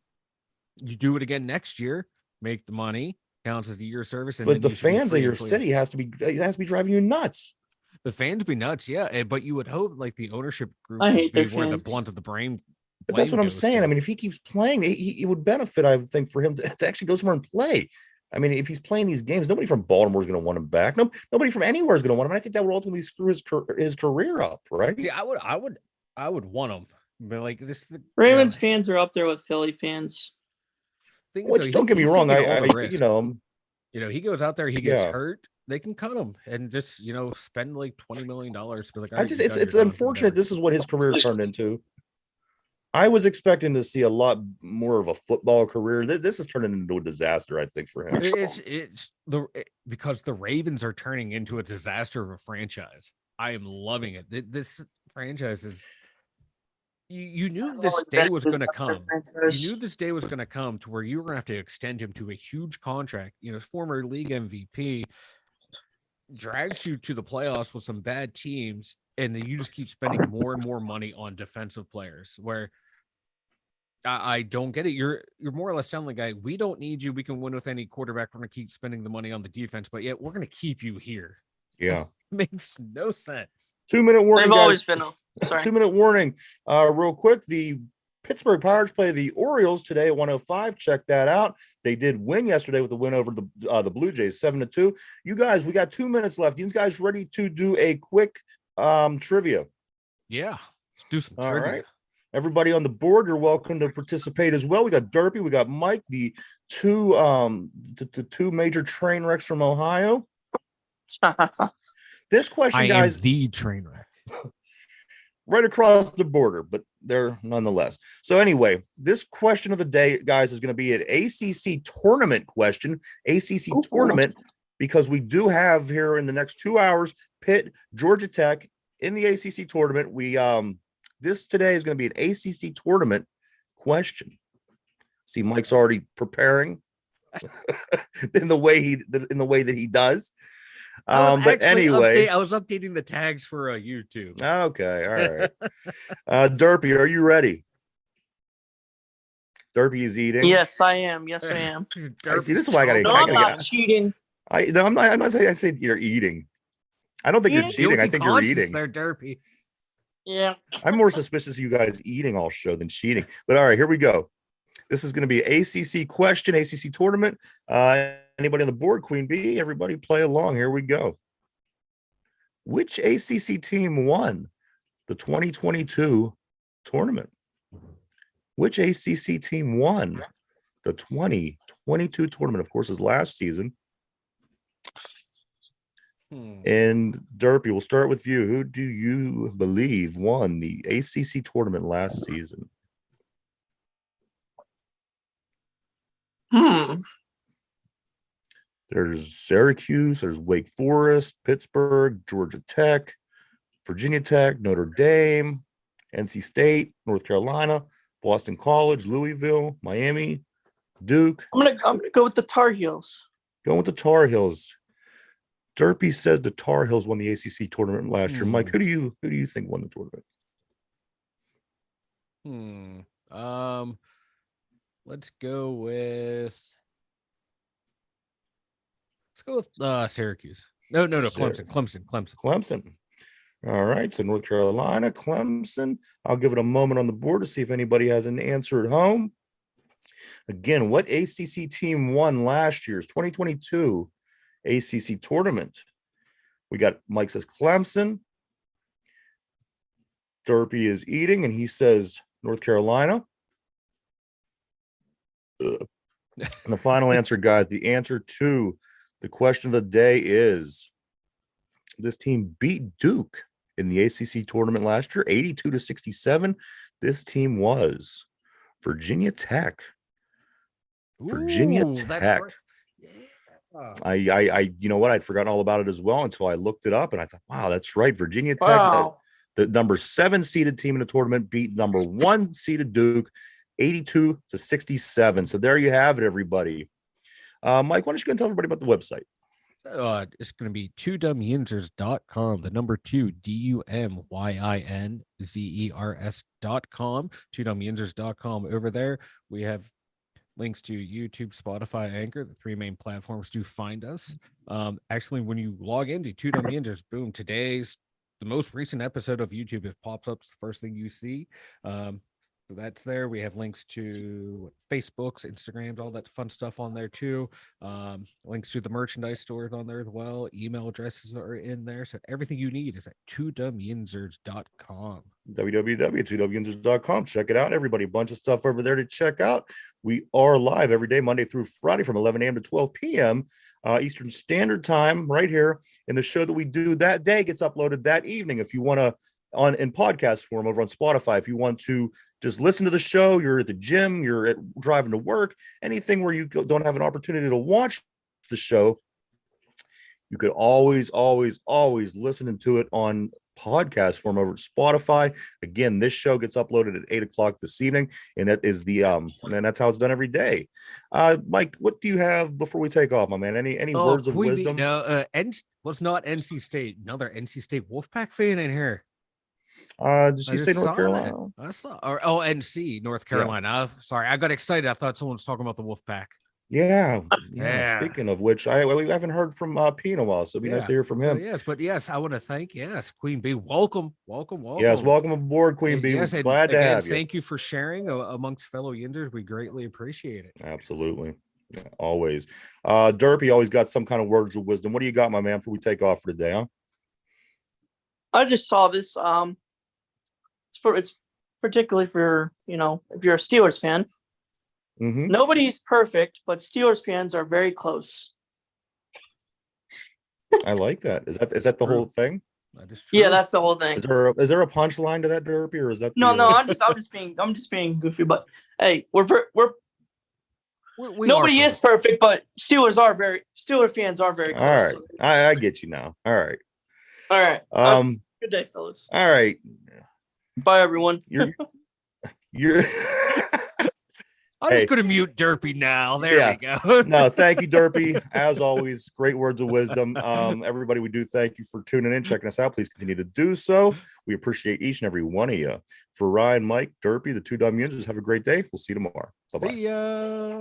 you do it again next year, make the money, counts as a year's service. And but the fans of your city has to be driving you nuts. The fans be nuts, yeah. But you would hope like the ownership group I hate their where fans. the blunt of the brain. But that's what I'm saying. I mean, if he keeps playing, he would benefit, I would think, for him to actually go somewhere and play. I mean, if he's playing these games, nobody from Baltimore is going to want him back. Nobody from anywhere is going to want him. And I think that would ultimately screw his career up, right? Yeah, I would want him. But like this, Ravens fans are up there with Philly fans. Which don't get me wrong, he goes out there, he gets hurt, they can cut him and just spend like $20 million. For like, it's unfortunate. This is what his career turned into. I was expecting to see a lot more of a football career. This is turning into a disaster, I think, for him. Because the Ravens are turning into a disaster of a franchise. I am loving it. This franchise is. You knew this day was going to come. You knew this day was going to come to where you were going to have to extend him to a huge contract. Former league MVP drags you to the playoffs with some bad teams, and then you just keep spending more and more money on defensive players. Where I don't get it. You're more or less telling the guy, we don't need you. We can win with any quarterback. We're going to keep spending the money on the defense, but yet we're going to keep you here. Yeah, makes no sense. 2-minute warning. They've always been. Sorry. 2-minute warning. Real quick, the Pittsburgh Pirates play the Orioles today at 1:05. Check that out. They did win yesterday with the win over the Blue Jays 7-2. You guys, we got 2 minutes left. You guys ready to do a quick trivia? Yeah, let's do some trivia. All right. Everybody on the board, you're welcome to participate as well. We got Derpy, we got Mike, the two major train wrecks from Ohio. This question, guys, am the train wreck. Right across the border, but they're nonetheless. So anyway, this question of the day, guys, is going to be an ACC tournament question. ACC tournament, because we do have here in the next 2 hours, Pitt, Georgia Tech in the ACC tournament. This today is going to be an ACC tournament question. See, Mike's already preparing. in the way that he does. But anyway, I was updating the tags for YouTube. Okay, all right. Derpy, are you ready? Derpy is eating. Yes, I am. Yes, I am. I see. This is why I gotta. No, I'm not cheating. I'm not saying. I say you're eating. I don't think you're cheating. I think you're eating. They're Derpy. Yeah. I'm more suspicious of you guys eating all show than cheating. But all right, here we go. This is going to be ACC question, ACC tournament. Anybody on the board, Queen Bee? Everybody play along. Here we go. Which ACC team won the 2022 tournament? Which ACC team won the 2022 tournament? Of course, is last season. And Derpy, we'll start with you. Who do you believe won the ACC tournament last season? There's Syracuse, there's Wake Forest, Pittsburgh, Georgia Tech, Virginia Tech, Notre Dame, NC State, North Carolina, Boston College, Louisville, Miami, Duke. I'm gonna go with the Tar Heels. Going with the Tar Heels. Derpy says the Tar Heels won the ACC tournament last year. Mike, who do you think won the tournament? Let's go with Syracuse. No, Clemson. All right, so North Carolina, Clemson. I'll give it a moment on the board to see if anybody has an answer at home. Again, what ACC team won last year's 2022 ACC tournament? We got Mike says Clemson. Derpy is eating, and he says North Carolina. And the final answer, guys, the answer to the question of the day is this team beat Duke in the ACC tournament last year, 82-67. This team was Virginia Tech. Virginia Tech. I you know what? I'd forgotten all about it as well until I looked it up, and I thought, wow, that's right. Virginia Tech, the number 7 seeded team in the tournament, beat number 1 seeded Duke 82-67. So there you have it, everybody. Mike, why don't you go and tell everybody about the website? It's going to be 2dumyinzers.com, the number 2 DUMYINZERS.com, 2dumyinzers.com. Over there, we have links to YouTube, Spotify, Anchor, the 3 main platforms to find us. Actually, when you log into 2dumyinzers, boom, today's the most recent episode of YouTube, it pops up, it's the first thing you see. So that's there. We have links to Facebooks, Instagrams, all that fun stuff on there too. Links to the merchandise stores on there as well. Email addresses are in there. So everything you need is at 2dumyinzers.com. www.2dumyinzers.com. Check it out, everybody. A bunch of stuff over there to check out. We are live every day, Monday through Friday from 11 a.m. to 12 p.m. Eastern Standard Time, right here. And the show that we do that day gets uploaded that evening. If you want to, in podcast form over on Spotify, if you want to just listen to the show, you're at the gym, you're driving to work, anything where you don't have an opportunity to watch the show, you could always listen to it on podcast form over at Spotify. Again, this show gets uploaded at 8:00 this evening, and that is and that's how it's done every day. Mike, what do you have before we take off, my man? Any words of wisdom? No, was not NC State. Another NC State Wolfpack fan in here. Did she say North Carolina? I saw, NC, North Carolina. Yeah. Sorry, I got excited. I thought someone was talking about the Wolfpack. Yeah. Speaking of which, we haven't heard from P in a while, so it'd be nice to hear from him. Yes, I want to thank Queen Bee. Welcome. Yes, welcome aboard, Queen Bee. Yes, glad to have you. Thank you for sharing amongst fellow Yinzers. We greatly appreciate it. Absolutely. Yeah, always. Derpy always got some kind of words of wisdom. What do you got, my man, before we take off for today, huh? I just saw this. It's particularly for, if you're a Steelers fan. Mm-hmm. Nobody's perfect, but Steelers fans are very close. I like that. Is that the whole thing? That is true. Yeah, that's the whole thing. Is there a punchline to that, Derpy, or is that no? I'm just being goofy. But hey, nobody is perfect, but Steelers fans are very close. All right, I get you now. All right. Good day, fellas. All right. Bye, everyone. You're I'm just going to mute Derpy now. There we go. No, thank you, Derpy. As always, great words of wisdom. Everybody, we do thank you for tuning in, checking us out. Please continue to do so. We appreciate each and every one of you. For Ryan, Mike, Derpy, the two dumb yinzers, have a great day. We'll see you tomorrow. Bye-bye. See ya.